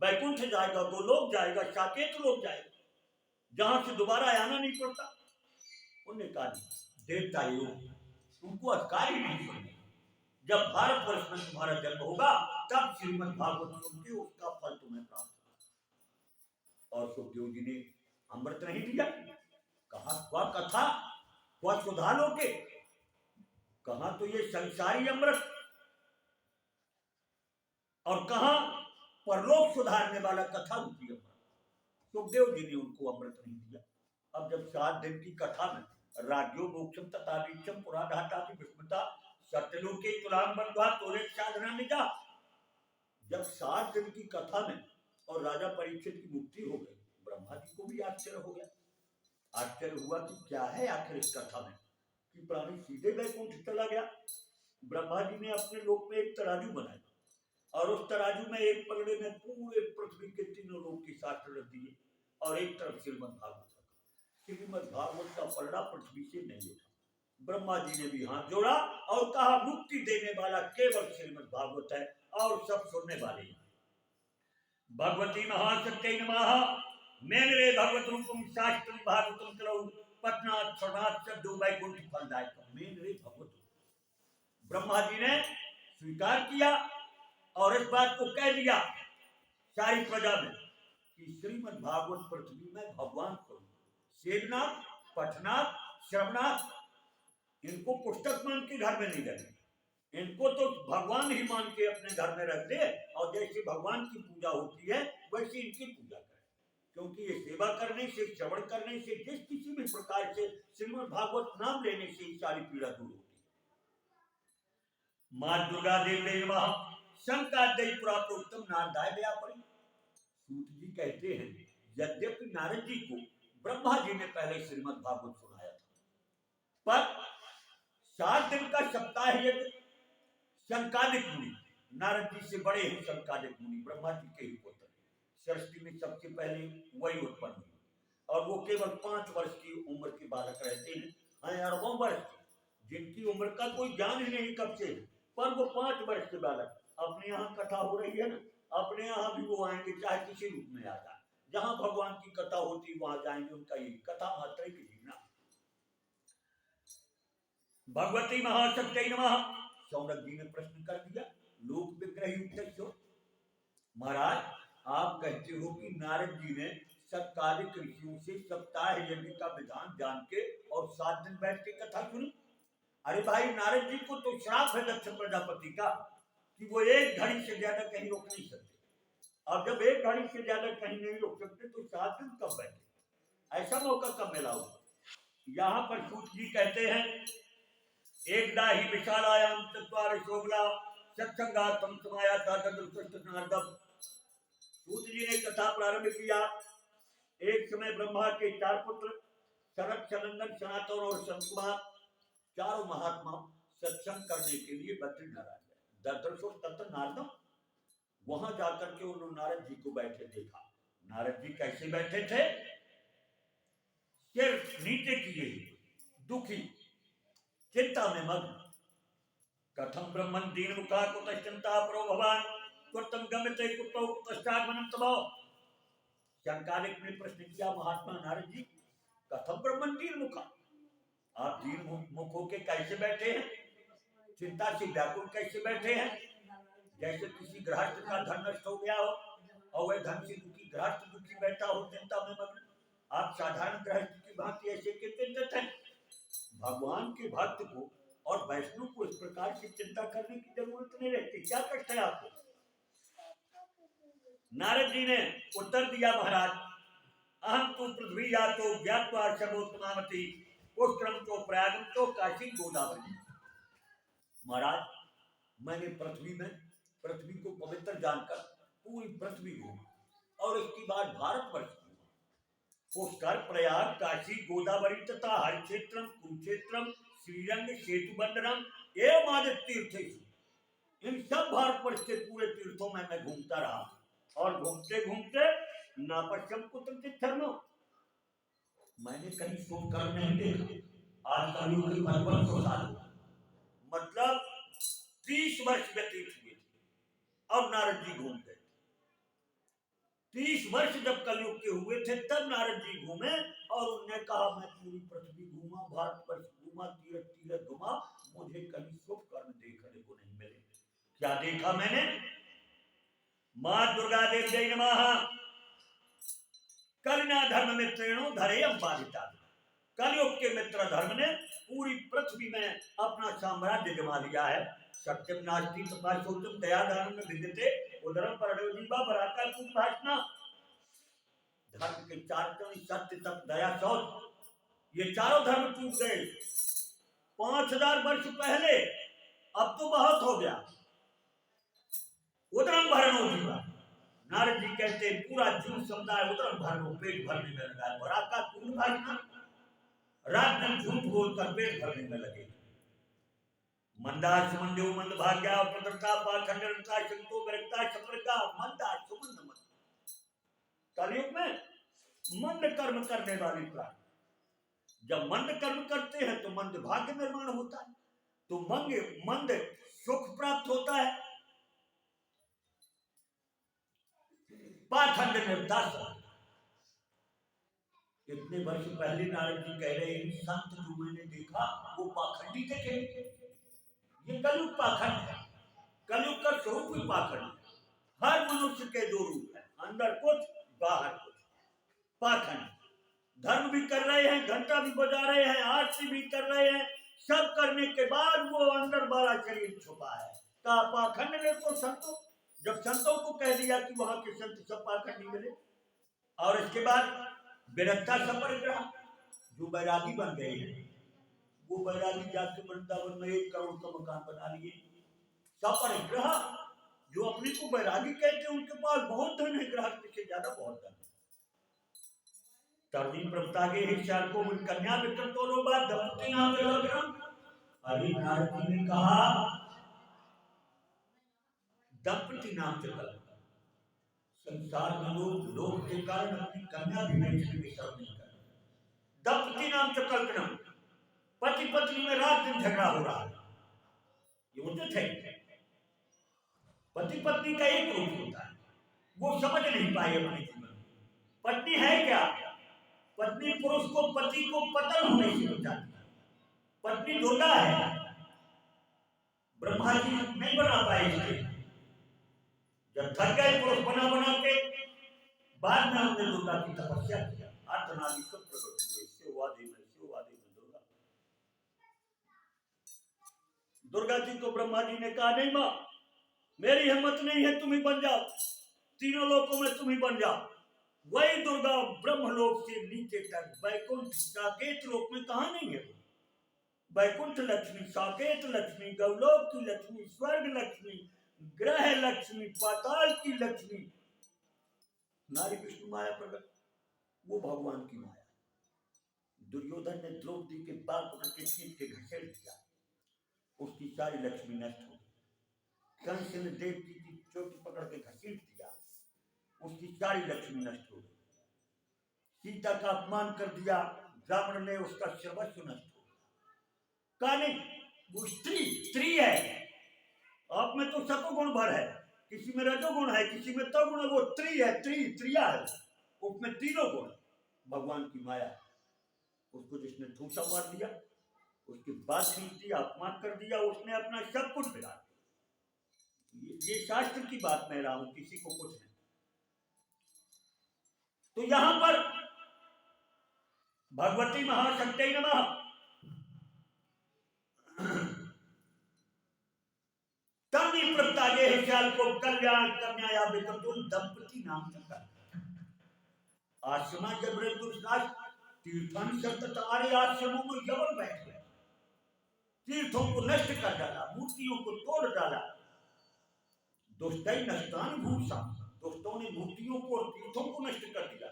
बैकुंठ जाएगा, गोलोक जाएगा, साकेत लोक जाएगा, जहां से दोबारा आना नहीं पड़ता। उन्हें कहा देवता योग तुमको अधिकार ही नहीं सुनने। जब भारतवर्ष में तुम्हारा जन्म होगा तब श्रीमद् भागवत सुन के उसका फल तुम्हें प्राप्त होगा। और सुखदेव जी ने अमृत नहीं दिया, कहा वह कथा वह सुधा लोके, कहा तो ये संसारी अमृत, और कहा परलोक सुधारने वाला कथा रूपी अमृत। सुखदेव जी ने उनको अमृत नहीं दिया। अब जब 7 दिन की कथा में राज्यो मोक्षम तथा वीक्षम पुराधाता विस्मृता सत्यलोके तुलाम बंधवा तोरे साधना निजा। जब 7 दिन की कथा में और राजा परीक्षित की मुक्ति हो गई, ब्रह्मा जी को भी आश्चर्य हो गया। आश्चर्य हुआ कि क्या है आखिर इस कथा में कि प्राणी सीधे वैकुंठ चला गया। ब्रह्मा जी ने अपने लोक में एक तराजू बनाया और उस तराजू में एक पलड़े में पूरे पृथ्वी के तीनों लोग के शास्त्र रख दिए और एक तरफ श्रीमद् भागवत रखा। श्रीमद् भागवत का पलड़ा पृथ्वी से नहीं उठा। ब्रह्मा जी ने भी हाथ जोड़ा और कहा मुक्ति देने वाला केवल श्रीमद् भागवत है और सब सुनने वाले हैं। भगवती महाशक्ति नमः। मेरे भगवत रूपम शास्त्रम भागवतम करो पटनाथ छनाथ चद्दू वैकुंठ फलदायक। मेरे भगवत ब्रह्मा जी ने स्वीकार किया और इस बात को कह दिया सारी प्रजा में कि श्रीमद् भागवत पृथ्वी में भगवान स्वरूप सेवनाथ पठनाथ श्रवनाथ इनको पुस्तक मान के घर में नहीं रखे, इनको तो भगवान ही मान के अपने घर में रख दे और जैसे भगवान की पूजा होती है वैसे इनकी पूजा करें, क्योंकि ये सेवा करने से श्रवण करने से जिस किसी भी प्रकार से श्रीमद् भागवत नाम लेने से ही सारी पीड़ा दूर होती है। मां दुर्गा देवी नमः। शंकादेय पुरा प्रोक्तम नारदाय व्यापरी। सूत जी कहते हैं यद्यपि नारद जी को ब्रह्मा जी ने पहले श्रीमद् भागवत सुनाया था, पर 7 दिन का सप्ताह यज्ञ शंकादिक मुनि, नारद जी से बड़े हैं शंकादिक मुनि, ब्रह्मा जी के ही पुत्र, सृष्टि में सबसे पहले वही उत्पन्न हुए और वो केवल 5 वर्ष की उम्र के बालक रहते हैं, अरबों वर्ष जिनकी उम्र का कोई ज्ञान ही नहीं कब से, पर वो 5 वर्ष के बालक। अपने यहाँ कथा हो रही है ना, अपने यहाँ भी वो आएंगे चाहे किसी रूप में आ जाए, जहां भगवान की कथा होती वहां जाएंगे, उनका ये कथा मात्र की जीवना। भगवती महाशक्ति नमः। सौनक जी ने प्रश्न कर दिया लोक विग्रही। महाराज आप कहते हो कि नारद जी ने सत्कालिक ऋषियों से सप्ताह यज्ञ का विधान जान के और 7 दिन बैठ के कथा सुनी। अरे भाई नारद जी को तो श्राप है दक्ष प्रजापति का कि वो एक घड़ी से ज्यादा कहीं रुक नहीं सकते। अब जब एक घड़ी से ज्यादा कहीं नहीं रुक सकते तो 7 दिन कब बैठे, ऐसा मौका कब मिला हो। यहाँ पर सूत जी कहते हैं एकदा ही विशालायाम चत्वार शोभला सत्संगातम समाया था नारदम। सूत जी ने कथा प्रारंभ किया। एक समय ब्रह्मा के 4 पुत्र शरद सनंदन सनातन और शंकुमार चारों महात्मा सत्संग करने के लिए बद्रीनारायण गए। दर्शो तत्र नारदम, वहां जाकर के उन्होंने नारद जी को बैठे देखा। नारद जी कैसे बैठे थे, सिर नीचे किए दुखी चिंता में मग्न। कथम ब्रह्मन दीन मुखा कुतश्चिंता प्रो भवान त्वत्तम गम्यते कुतो कुतश्चागमनं तमो। शंकालिक ने प्रश्न किया महात्मा नारद जी कथम ब्रह्मन दीन मुखा, आप दीन मुख होके कैसे बैठे हैं, चिंता से व्याकुल कैसे बैठे हैं, जैसे किसी गृहस्थ का धन नष्ट हो गया हो और वह धन से दुखी गृहस्थ दुखी बैठा हो चिंता में मग्न। आप साधारण गृहस्थ की भांति ऐसे क्यों चिंतित हैं। भगवान के भक्त को और वैष्णव को इस प्रकार की चिंता करने की जरूरत नहीं रहती, क्या कष्ट है आपको। नारद जी ने उत्तर दिया महाराज अहम तो पृथ्वी या तो ज्ञात्वा शबोत्तमावती पुष्करम तो प्रयागम तो काशी गोदावरी। महाराज मैंने पृथ्वी को पवित्र जानकर पूरी पृथ्वी घूमा और इसके बाद भारतवर्ष घूमा। पुष्कर प्रयाग काशी गोदावरी तथा हर क्षेत्रम कुरुक्षेत्रम श्रीरंग सेतुबंधनम एवं आदित्य तीर्थेषु, इन सब भारतवर्ष के पूरे तीर्थों में मैं घूमता रहा और घूमते घूमते नापश्यम कुत्रचित् धर्मो, मैंने कहीं शुभ कर्म नहीं देखा। आज कलयुग के 55 साल मतलब 30 वर्ष व्यतीत हुए थे और नारद जी घूम गए। 30 वर्ष जब कलयुग के हुए थे तब नारद जी घूमे और उन्होंने कहा मैं पूरी पृथ्वी घूमा, भारतवर्ष घूमा, तीर्थ तीर्थ घूमा, मुझे कहीं शुभ कर्म देखने को नहीं मिले। क्या देखा मैंने। मां दुर्गा देवी नमः। कलिना धर्म मित्रेणो धरे अंबादिता। कलयुग के मित्र धर्म ने पूरी पृथ्वी में अपना साम्राज्य जमा लिया है। सत्यम नास्ति तथा शोचम दया दानम विद्यते उदरम परदेवा बराका कुभाषणा। धर्म के 4 चरण सत्य तप दया शौच, ये चारों धर्म टूट गए 5000 वर्ष पहले, अब तो बहुत हो गया। उदरम भरणो जीवा, नारद जी कहते हैं पूरा जीव समुदाय उदरम भरणो पेट भरने में लगा है। बराका कुभाषणा, रात दिन झूठ बोलकर पेट भरने में लगे। मंदा सुमंदेव मंद भाग्या पत्रता पाखंडता शंतो विरक्ता सफरता मंदा सुमंद मंद। कलयुग में मंद कर्म करने वाली प्राणी जब मंद कर्म करते हैं तो मंद भाग्य निर्माण होता है, तो मंद सुख प्राप्त होता है। पाखंड निर्दास। इतने वर्ष पहले नारद जी कह रहे हैं संत जो मैंने देखा वो पाखंडी देखे। ये कलयुग पाखंड है, कलयुग का स्वरूप ही पाखंड है। हर मनुष्य के दो रूप है, अंदर कुछ बाहर कुछ। पाखंड धर्म भी कर रहे हैं, घंटा भी बजा रहे हैं, आरती भी कर रहे हैं, सब करने के बाद वो अंदर वाला शरीर छुपा है। कहा पाखंड ने तो संतों, जब संतों को कह दिया कि वहां के संत सब पाखंडी मिले, और इसके बाद विरक्ता सपरिग्रह जो बैरागी बन गए हैं, वो बैरागी जाके वृंदावन में 1 करोड़ का मकान बना लिए। सपरिग्रह जो अपने को बैरागी कहते हैं उनके पास बहुत धन है, ग्राहक से ज्यादा बहुत धन है। तर्दी प्रभुतागे हिस्सार को कन्या विक्रम तो लो बात दंपति नाम विक्रम। अभी नारद जी ने कहा दंपति नाम से कल संसार में लोग के कारण अपनी कन्या भी बेचने की शर्म नहीं कर। दंपति नाम से कल्पना, पति पत्नी में रात दिन झगड़ा हो रहा है, ये उचित है? पति पत्नी का एक रूप होता है, वो समझ नहीं पाए अपने जीवन। पत्नी है क्या? पत्नी पुरुष को पति को पतन होने से बचाती है। पत्नी दुर्गा है, ब्रह्मा जी नहीं बना पाए इसे। जब थक गए पुरुष बना बना के, बाद में हमने दुर्गा की तपस्या किया, अर्धनारी सब प्रकट हुए। शिववादी में दुर्गा। दुर्गा जी को ब्रह्मा जी ने कहा नहीं मां, मेरी हिम्मत नहीं है, तुम ही बन जाओ, तीनों लोकों में तुम ही बन जाओ। वही दुर्गा ब्रह्मलोक से नीचे तक वैकुंठ साकेत लोक में कहा नहीं है। वैकुंठ लक्ष्मी, साकेत लक्ष्मी, गौलोक की लक्ष्मी, स्वर्ग लक्ष्मी, ग्रह लक्ष्मी, पाताल की लक्ष्मी, नारी विष्णु माया प्रकट, वो भगवान की माया। दुर्योधन ने द्रौपदी के बाल पकड़ के खींच के घसीट दिया, उसकी सारी लक्ष्मी नष्ट हो गई। कंस ने देवकी की चोटी पकड़ के घसीट दिया, उसकी सारी लक्ष्मी नष्ट हो गई। सीता का अपमान कर दिया, रावण ने उसका सर्वस्व नष्ट हो गया। कहा नहीं, वो स्त्री है, आप में तो सतोगुण भर है, किसी में रजोगुण है, किसी में तमोगुण है, वो त्रि है, त्रिया है, उसमें तीनों गुण। भगवान की माया, उसको जिसने ठूसा मार दिया, उसकी बात खींच दिया, अपमान कर दिया, उसने अपना सब कुछ बिगाड़ दिया। ये शास्त्र की बात मैं रहा हूं, किसी को कुछ नहीं। तो यहां पर भगवती महाशक्ति नमः तन्नी प्रत्यागे हिसाल को कल्याण कन्या या विकल्प दंपति नाम चलता है। आश्रमा जब दुष्टाश तीर्थन सतत आर्य आश्रमों में जबल बैठ गए, तीर्थों को नष्ट कर डाला, मूर्तियों को तोड़ डाला। दुष्टै नष्टान भूषा, दुष्टों ने मूर्तियों को और तीर्थों को नष्ट कर दिया।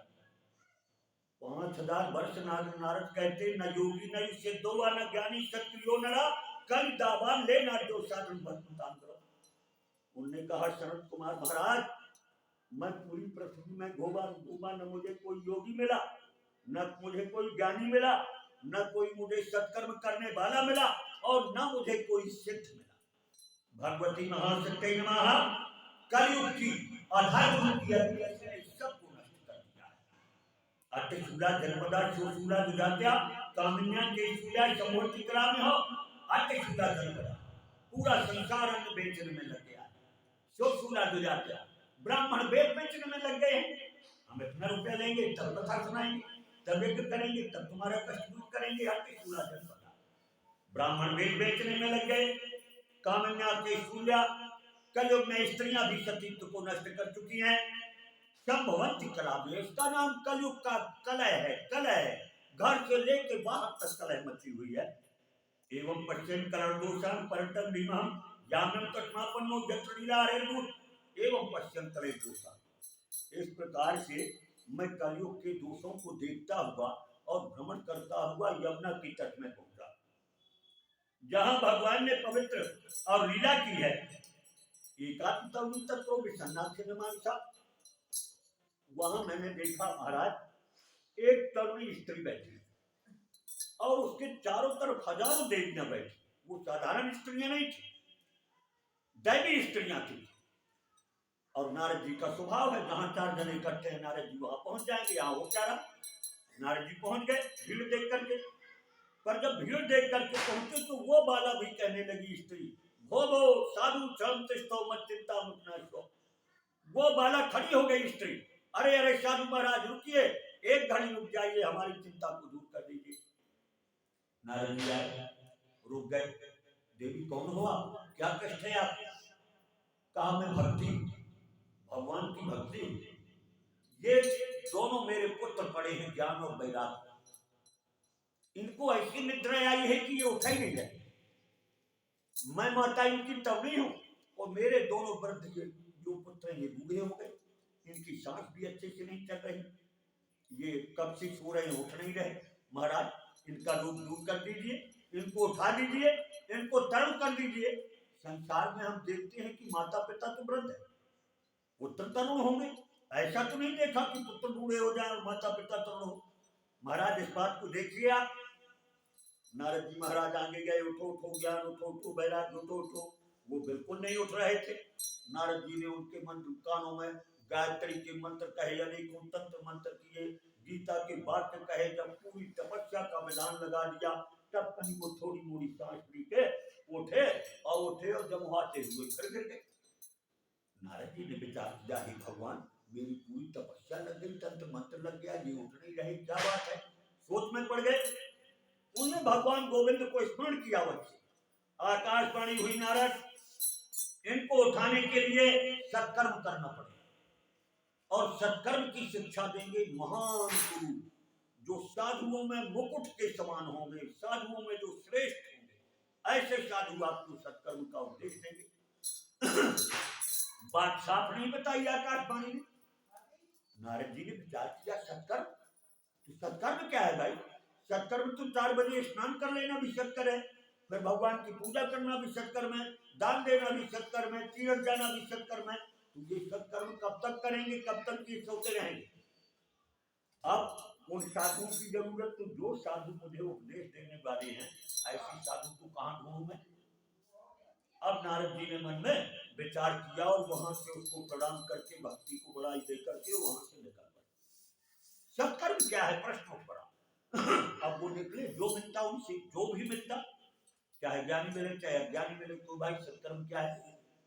5000 वर्ष नारद कहते न योगी न सिद्धो न ज्ञानी सत्यो नरा कल दावा ले ना जो साधन भक्तान करो। उन्होंने कहा शरद कुमार महाराज, मैं पूरी पृथ्वी में घूमा, न मुझे कोई योगी मिला, न मुझे कोई ज्ञानी मिला, न कोई मुझे सत्कर्म करने वाला मिला, और न मुझे कोई सिद्ध मिला। भगवती महाशक्ति नमः कलयुग की अधर्म की सबको नष्ट कर दिया है। अट्टशूला जनपदा शिवशूला दुजात्या कामिन्या केशूला समूर्ति कला में हो। अट्टशूला जनपदा पूरा संसार अन्न बेचने में लग गया, शिवशूला दुजात्या ब्राह्मण वेद बेचने में लग गए हैं। हम इतना रुपया लेंगे तब कथा सुनाएंगे, तब यज्ञ करेंगे, तब तुम्हारा कष्ट दूर करेंगे। अट्टशूला जनपदा ब्राह्मण वेद बेचने में लग गए। कामन्या केशूला, कलयुग में स्त्रियां भी सतीत्व को नष्ट कर चुकी हैं। संभवंती कला में, इसका नाम कलयुग का कलह है। कलह घर से लेके बाहर तक कलह मची हुई है। एवं पश्चिम कलर दोषान पर्यटन भीमम यामम तस्मापन्नो जत्रीला रेणुत एवं पश्चिम कलर दोषान। इस प्रकार से मैं कलयुग के दोषों को देखता हुआ और भ्रमण करता हुआ यमुना की तट में पहुंचा। जहां भगवान ने पवित्र और लीला की है, एकात्म तरुणी तत्व विसन्नाथी ने मानसा, वहां मैंने देखा महाराज एक तरुणी स्त्री बैठी और उसके चारों तरफ हजारों देवियां बैठी। वो साधारण स्त्रियां नहीं थी, दैवी स्त्रियां थी। और नारद जी का स्वभाव है, जहां चार जने इकट्ठे हैं नारद जी वहां पहुंच जाएंगे। यहाँ वो क्या रहा, नारद जी पहुंच गए भीड़ देख करके। पर जब भीड़ देख करके पहुंचे तो वो बाला भी कहने लगी स्त्री, भो भो साधु चम तिष्ठो मत चिंता मुकनाशो। वो बाला खड़ी हो गई स्त्री, अरे अरे साधु महाराज रुकिए, एक घड़ी रुक जाइए, हमारी चिंता को दूर कर दीजिए। नारद जी आए, रुक गए। देवी कौन हो आप, क्या कष्ट है आप? कहा मैं भक्ति, भगवान की भक्ति। ये दोनों मेरे पुत्र पड़े हैं ज्ञान और वैराग्य, इनको ऐसी निद्रा आई है कि ये उठा ही नहीं रहे। मैं माता इनकी तवनी हूं और मेरे दोनों वृद्ध जो पुत्र हैं ये बूढ़े हो गए, इनकी सांस भी अच्छे से नहीं चल रही, ये कब से सो रहे उठ नहीं रहे। महाराज इनका रूप दूर कर दीजिए, इनको उठा दीजिए, इनको तरुण कर दीजिए। संसार में हम देखते हैं कि माता पिता तो वृद्ध है, पुत्र तरुण होंगे, ऐसा तो नहीं देखा कि पुत्र बूढ़े हो जाए और माता पिता तरुण हो। महाराज इस बात को देखिए आप। नारद जी महाराज आगे गए, उठो उठो ज्ञान, उठो उठो वैराग्य, उठो उठो। वो बिल्कुल नहीं उठ रहे थे। नारद जी ने उनके मंत्र कानों में गायत्री के मंत्र कहे, अनेकों तंत्र मंत्र किए, गीता के वाक्य कहे। जब पूरी तपस्या का मैदान लगा दिया तब कहीं वो थोड़ी मोड़ी सांस ली के उठे और जब आते हुए फिर गिर गए। नारद जी ने विचार किया, हे भगवान मेरी पूरी तपस्या लग गई, तंत्र मंत्र लग गया, ये उठ नहीं रहे, क्या बात है? सोच में पड़ गए। उन्होंने भगवान गोविंद को स्मरण किया। वैसे आकाशवाणी हुई, नारद इनको उठाने के लिए सत्कर्म करना पड़ेगा और सत्कर्म की शिक्षा देंगे महान गुरु, जो साधुओं में मुकुट के समान होंगे, साधुओं में जो श्रेष्ठ होंगे, ऐसे साधु आपको सत्कर्म का उपदेश देंगे। बात साफ नहीं बताई आकाशवाणी ने। नारद जी ने विचार किया, सत्कर्म, तो सत्कर्म क्या है भाई? सत्कर्म तो 4 बजे स्नान कर लेना भी सत्कर्म है, फिर भगवान की पूजा करना भी सत्कर्म है, दान देना भी सत्कर्म है, तीर्थ जाना भी सत्कर्म है। तो ये सत्कर्म कब तक करेंगे, कब तक ये सोते रहेंगे? अब उन साधुओं की जरूरत, तो जो साधु मुझे उपदेश देने वाले हैं ऐसी साधु को कहां ढूंढूं मैं? अब नारद जी ने मन में विचार किया और वहां से उसको प्रणाम करके भक्ति को बढ़ाई दे करके वहां से निकल पड़े। सत्कर्म क्या है प्रश्न उठ पड़ा। अब वो निकले, जो मिलता उनसे, जो भी मिलता, चाहे ज्ञानी मिले चाहे अज्ञानी मिले, तो भाई सत्कर्म क्या है?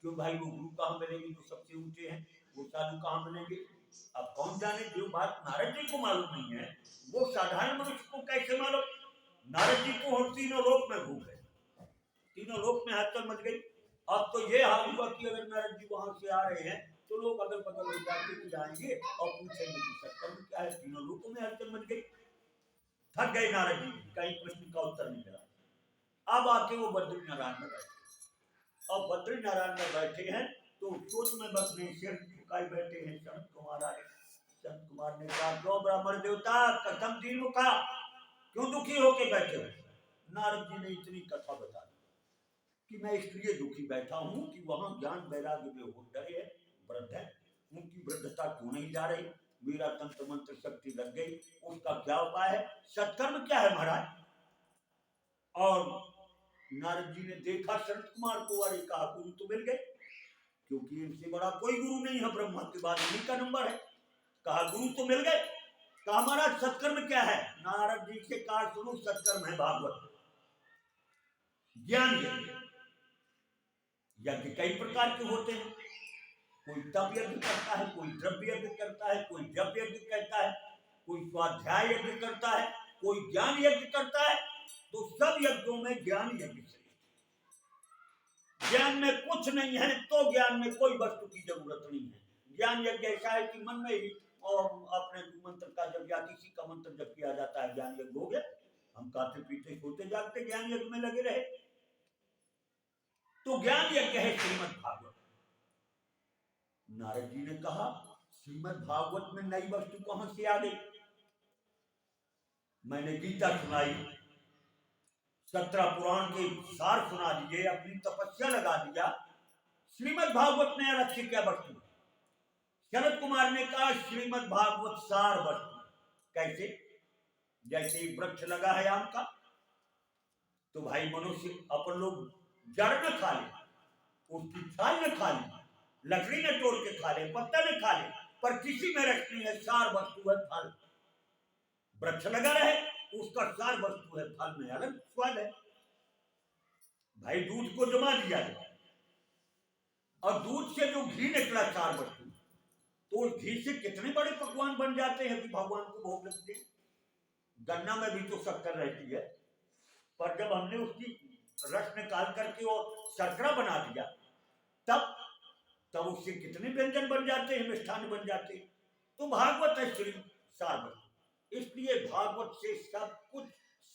क्यों भाई वो गुरु कहाँ मिलेंगे जो सबसे ऊंचे हैं, वो साधु कहाँ मिलेंगे? अब कौन जाने, जो बात नारद जी को मालूम नहीं है वो साधारण मनुष्य को कैसे मालूम? नारद जी को तीनों लोक में घूम गए, तीनों लोक में हलचल मच गई। अब तो ये हाल हुआ कि अगर नारद जी वहां से आ रहे हैं तो लोग अगल बगल हो जाके कि जाएंगे और पूछेंगे कि सत्कर्म क्या है। तीनों लोकों में हलचल मच गई। थक गए नारद जी, कहीं प्रश्न का उत्तर नहीं मिला। अब आके वो बद्री नारायण में बैठे, और बद्री नारायण में बैठे हैं तो सोच में बस नहीं, सिर झुकाए बैठे हैं। संत कुमार आए, संत कुमार ने कहा, क्यों ब्राह्मण देवता कथम दीन मुखा, क्यों दुखी होके बैठे हो? नारद जी ने इतनी कथा बता दी कि मैं इसलिए दुखी बैठा हूं कि वहां ज्ञान वैराग्य में हो डरे है, वृद्ध है, उनकी वृद्धता क्यों नहीं जा रही, मेरा तंत्र मंत्र शक्ति लग गई, उसका क्या उपाय है? सत्कर्म क्या है महाराज? और नारद जी ने देखा संत कुमार को, अरे कहा गुरु तो मिल गए, क्योंकि इनसे बड़ा कोई गुरु नहीं है, ब्रह्मा के बाद इन्हीं का नंबर है। कहा गुरु तो मिल गए। कहा महाराज सत्कर्म क्या है? नारद जी के कहा सुनो, सत्कर्म है भागवत ज्ञान यज्ञ। यज्ञ कई प्रकार के होते हैं, कोई तप यज्ञ करता है, कोई द्रव्य यज्ञ करता है, कोई जप यज्ञ करता है, कोई स्वाध्याय यज्ञ करता है, कोई ज्ञान यज्ञ करता है। तो सब यज्ञों में ज्ञान यज्ञ से, ज्ञान में कुछ नहीं है तो ज्ञान में कोई वस्तु की जरूरत नहीं है। ज्ञान यज्ञ ऐसा है कि मन में ही और अपने मंत्र का जब या किसी का मंत्र जब किया जाता है, ज्ञान यज्ञ हो गया। हम खाते पीते सोते जागते ज्ञान यज्ञ में लगे रहे, तो ज्ञान यज्ञ है श्रीमद् भागवत। नारद जी ने कहा श्रीमद् भागवत में नई वस्तु कहां से आ गई? मैंने गीता सुनाई, 17 पुराण के सार सुना दिए, अपनी तपस्या लगा दिया। श्रीमद् भागवत में अलग से क्या वस्तु है? शरद कुमार ने कहा श्रीमद् भागवत सार वस्तु। कैसे? जैसे एक वृक्ष लगा है आम का, तो भाई मनुष्य अपन लोग जड़ न खा ले, उसकी छाल न खा ले, लकड़ी ने तोड़ के खा ले, पत्ता ने खा ले, पर किसी में रख नहीं है, सार वस्तु है फल। वृक्ष लगा रहे, उसका सार वस्तु है फल में अलग स्वाद है। भाई दूध को जमा दिया है और दूध से जो घी निकला सार वस्तु, तो उस घी से कितने बड़े पकवान बन जाते हैं कि भगवान को भोग लगते हैं। गन्ना में भी तो शक्कर रहती है, पर जब हमने उसकी रस निकाल करके और शर्करा बना दिया, तब उससे कितने व्यंजन बन जाते हैं, मिष्ठान बन जाते हैं। तो भागवत है श्री सार वस्तु, इसलिए भागवत से सब कुछ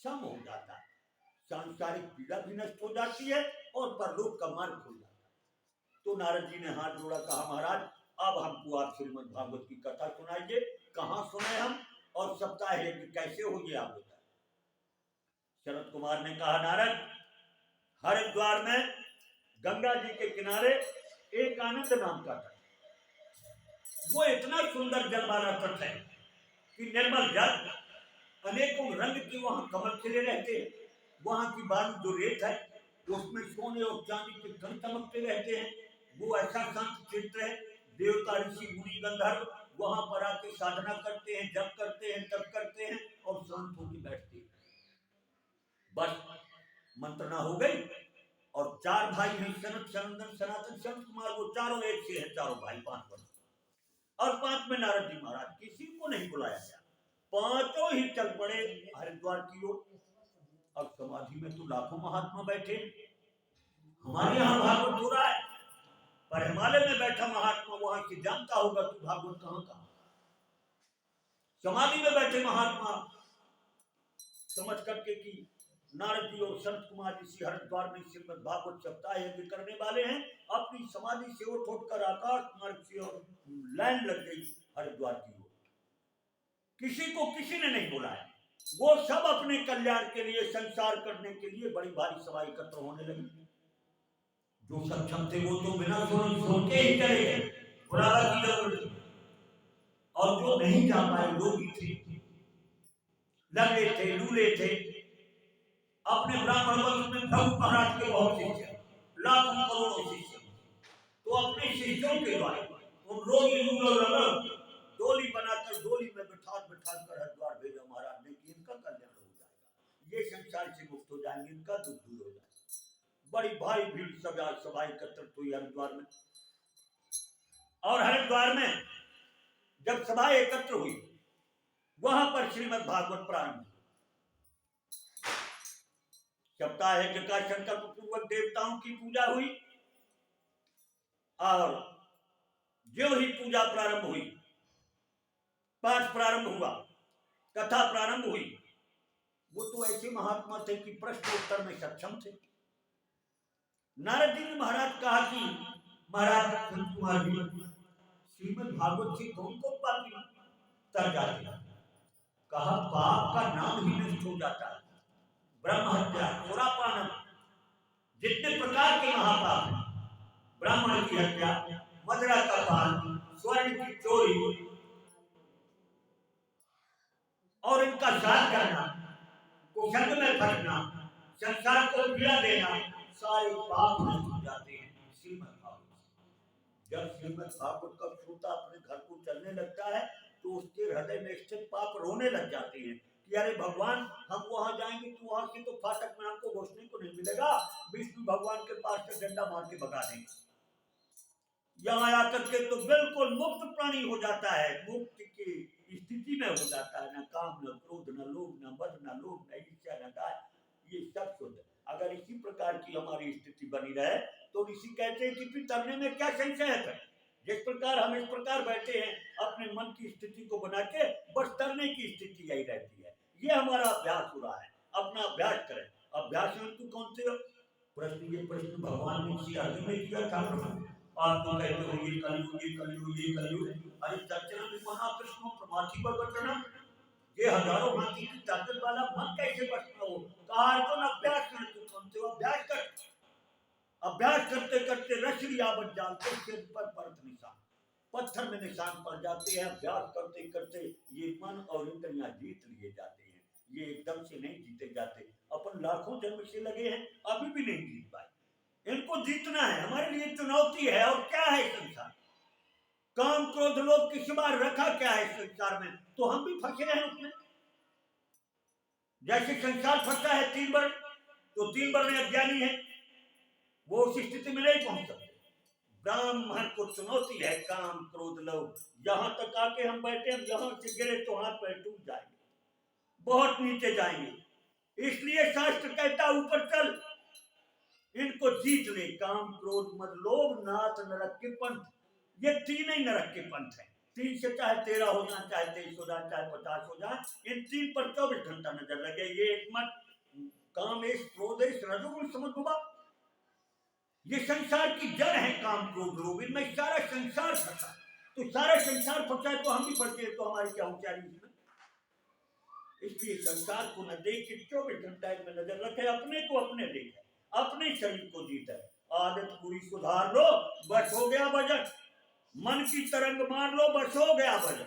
सम हो जाता है, सांसारिक पीड़ा भी नष्ट हो जाती है और परलोक का मार्ग खुल जाता है। तो नारद जी ने हाथ जोड़ा, कहा महाराज अब हमको आप श्रीमद् भागवत की कथा सुनाइए, कहाँ सुने हम और सप्ताह यज्ञ कैसे हो ये आप बताएं। शरद कुमार ने कहा नारद, हरिद्वार में गंगा जी के किनारे एक आनंद नाम का तट, वो इतना सुंदर जल वाला तट है कि निर्मल जल, अनेकों रंग के वहां कमल खिले रहते हैं, वहां की बालू जो रेत है उसमें सोने और चांदी के कण चमकते रहते हैं। वो ऐसा शांत क्षेत्र है, देवता ऋषि मुनि गंधर्व वहां पर आके साधना करते हैं, जप करते हैं, तप करते हैं और शांत होकर बैठते हैं। बस मंत्रणा हो गई और 4 भाई हैं, सनत सनंदन सनातन शरद कुमार, वो चारों एक से हैं, चारों भाई 5 वर्ष, और 5 में नारद जी महाराज, किसी को नहीं बुलाया गया, पांचों ही चल पड़े हरिद्वार की ओर। अब समाधि में तो लाखों महात्मा बैठे, हमारे यहाँ भागवत हो रहा है, पर हिमालय में बैठा महात्मा वहां की जानता होगा कि भागवत कहाँ का। समाधि में बैठे महात्मा समझ करके कि नारद जी और संत कुमार जी हरिद्वार में श्रीमद् भागवत सप्ताह यज्ञ करने वाले हैं, अपनी समाधि से उठ उठकर आकाश मार्ग से और लाइन लग गई हरिद्वार की ओर। किसी को किसी ने नहीं बुलाया, वो सब अपने कल्याण के लिए, संसार करने के लिए बड़ी भारी सभा एकत्र होने लगी। जो सक्षम थे वो तो बिना सुन के ही चले गए, बुलावा की जरूरत नहीं। और जो नहीं जा पाए, लोग थे, लंगड़े थे, लूले थे, अपने ब्राह्मण वंश में भगत महाराज के बहुत शिष्य, लाखों करोड़ों शिष्य, तो अपने शिष्यों के द्वारा उन रोगी लूलों डोली बनाकर, डोली में बिठा कर हरिद्वार भेजा महाराज ने कि इनका कल्याण हो जाएगा, ये संसार से मुक्त हो जाएंगे, इनका दुख दूर हो जाएगा। बड़ी भारी भीड़ सभा एकत्रित हुई हरिद्वार में, और हरिद्वार में जब सभा एकत्र हुई, वहां पर श्रीमद् भागवत प्रारंभ, सप्ताह यज्ञ का संकल्प पूर्वक देवताओं की पूजा हुई, और जो ही पूजा प्रारंभ हुई, पाठ प्रारंभ हुआ, कथा प्रारंभ हुई, वो तो ऐसे महात्मा थे कि प्रश्न उत्तर में सक्षम थे। नारद जी ने महाराज कहा कि महाराज संत कुमार जी, श्रीमद् भागवत से कौन कौन पापी तर जाते हैं? कहा पाप का नाम ही नष्ट हो जाता है, ब्रह्म हत्या, चोरापान, जितने प्रकार के महापाप हैं, ब्राह्मण की हत्या, मदिरा का पान, स्वर्ण की चोरी और इनका साथ करना, कुसंग में फंसना, संसार को पीड़ा देना, सारे पाप नष्ट हो जाते हैं श्रीमद् भागवत। जब श्रीमद् भागवत का श्रोता अपने घर को चलने लगता है तो उसके हृदय में स्थित पाप रोने लग जाते हैं कि अरे भगवान, हम वहां जाएंगे तो वहां से तो फाटक में हमको घुसने को नहीं मिलेगा, विष्णु भगवान के पास से डंडा मार के भगा देंगे। यहाँ आकर के तो बिल्कुल मुक्त प्राणी हो जाता है, मुक्त की स्थिति में हो जाता है, न काम, न क्रोध, न लोभ, न मद, न लोभ, न ईर्ष्या, न दाय, ये सब शुद्ध। अगर इसी प्रकार की हमारी स्थिति बनी रहे तो ऋषि कहते हैं कि फिर तरने में क्या संशय है। जिस प्रकार हम इस प्रकार बैठे हैं, अपने मन की स्थिति को बना के बस तरने की स्थिति यही रहती है। ये हमारा अभ्यास हो रहा है, अपना अभ्यास करें। अभ्यास हेतु कौन से प्रश्न, ये प्रश्न भगवान ने इसी अर्जुन में किया था। आप तो कहते हो ये कलयुग, ये कलयुग, ये कलयुग, अरे चर्चा में मना कृष्ण प्रमाथी पर बचना, ये हजारों हाथी की ताकत वाला मन कैसे बचता हो? कहा अर्जुन अभ्यास कर, तू कौन हो? अभ्यास कर। अभ्यास करते करते रसरी आवत जानते सिर पर परत निशान, पत्थर में निशान पड़ जाते हैं। अभ्यास करते करते ये मन और इंद्रियां जीत लिए जाते हैं। ये एकदम से नहीं जीते जाते। अपन लाखों जन्म से लगे हैं, अभी भी नहीं जीत पाए। इनको जीतना है, हमारे लिए चुनौती है। और क्या है संसार? काम क्रोध लोभ किस बार रखा क्या है संसार में? तो हम भी फंसे हैं उसमें। जैसे संसार फंसा है 3 वर्ण, तो 3 वर्ण अज्ञानी है, वो उस स्थिति में नहीं पहुंच सकते। ब्राह्मण को चुनौती है काम क्रोध लोभ। यहां तक आके हम बैठे, हम यहां से गिरे तो हाथ पैर टूट जाएंगे, बहुत नीचे जाएंगे। इसलिए शास्त्र कहता ऊपर चल, इनको जीत ले। काम क्रोध मद लोभ नाथ नरक के पंथ। ये 3 ही नरक के पंथ है। 3 से चाहे 13 हो जाए, चाहे 23 हो जाए, चाहे 50 हो जाए, इन 3 पर 24 घंटा नजर लगे। ये एक मत कामेश क्रोधेश रजोगुण समझुबा, ये संसार की जड़ है काम क्रोध लोभ। इनमें सारा संसार फंसा। तो सारा संसार फंसा है तो हम भी फंसे, तो हमारी क्या होशियारी इसमें? इसलिए संसार को न देख, 24 घंटा में नजर रखे, अपने को अपने देखे, अपने शरीर को जीता है। आदत पूरी सुधार लो, बस हो गया वजन। मन की तरंग मार लो, बस हो गया वजन।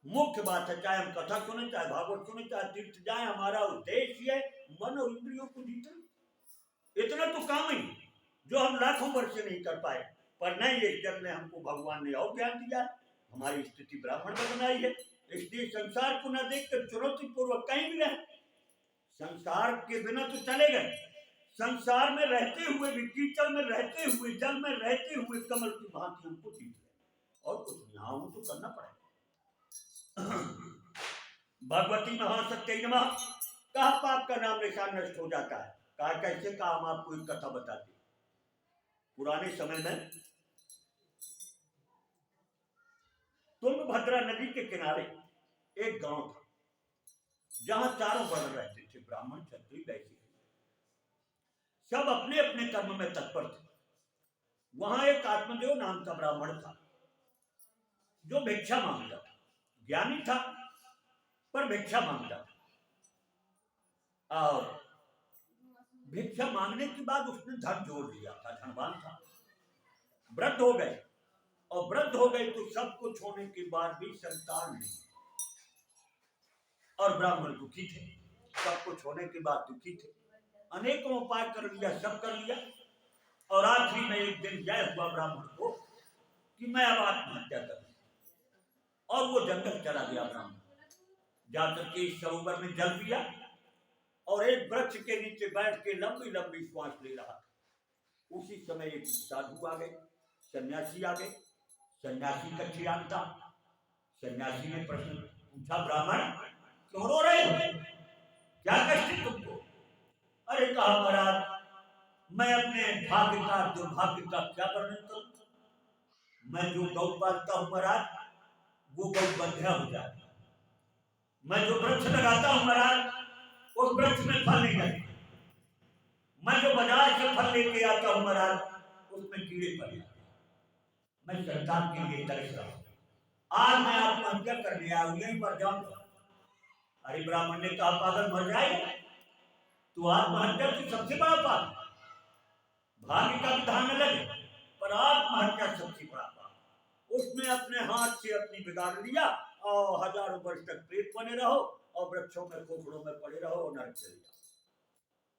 मुख्य बात है, चाहे हम कथा सुने, चाहे भागवत सुने, चाहे तीर्थ जाए, हमारा उद्देश्य है मन और इंद्रियों को जीतना। इतना तो काम ही जो हम लाखों वर्ष से नहीं कर पाए। पर नहीं, इस जन्म में हमको भगवान ने और ज्ञान दिया, हमारी स्थिति ब्राह्मण में बनाई है। इसलिए संसार को न देखकर चुनौती पूर्वक कहीं भी रहे। संसार के बिना तो चले गए, संसार में रहते हुए भी, कीचड़ में रहते हुए, जल में रहते हुए कमल की भांति हमको जीत रहे। और कुछ यहाँ तो करना पड़ेगा। भगवती महाशक्ति नमः। कहा पाप का नाम निशान नष्ट हो जाता है। कहा कैसे? कहा हम आपको एक कथा बताते। पुराने समय में तुंगभद्रा नदी के किनारे एक गांव था, जहां चारों वर्ण रहते थे, ब्राह्मण क्षत्रिय वैश्य, सब अपने अपने कर्म में तत्पर थे। वहां एक आत्मदेव नाम का ब्राह्मण था, जो भिक्षा मांगता था। ज्ञानी था पर भिक्षा मांगता था। और भिक्षा मांगने के बाद उसने धन जोड़ लिया था, धनवान था। वृद्ध हो गए, और वृद्ध हो गए तो सब कुछ होने के बाद भी संतान नहीं। और ब्राह्मण दुखी थे, सब कुछ होने के बाद दुखी थे। अनेकों उपाय कर लिया, सब कर लिया। और आखिरी में एक दिन यह हुआ ब्राह्मण को कि मैं अब आत्महत्या करूं। और वो जंगल चला गया ब्राह्मण, जाकर के इस सरोवर में जल पिया और एक वृक्ष के नीचे बैठ के लंबी लंबी श्वास ले रहा था। उसी समय एक साधु आ गए, सन्यासी आ गए। सन्यासी का खियाल था। सन्यासी ने प्रश्न पूछा, ब्राह्मण क्यों रो रहे हो? क्या कष्ट है तुमको? अरे कहा महाराज, मैं अपने भाग्य का दुर्भाग्य का क्या वर्णन करूं? मैं जो गौ पालता हूं महाराज, वो गौ बंध्या हो जाती। मैं जो वृक्ष लगाता हूं महाराज, उस वृक्ष में फल नहीं लगते। मैं जो बाजार से फल लेके आता हूं महाराज, उसमें कीड़े पड़ जाते। मैं संतान के लिए तरस रहा हूं। आज मैं आत्महत्या करने आया हूं, यही मर जाऊंगा। अरे ब्राह्मण ने कहा, पागल मर जाएगा? तो आत्महत्या तो सबसे बड़ा पाप है। भाग्य का विधान अलग है, पर आत्महत्या सबसे बड़ा पाप। उसने अपने हाथ से अपनी बिगाड़ लिया और हजारों वर्ष तक पेट बने रहो और वृक्षों में खोखड़ों में पड़े रहो और नरक चले जाओ।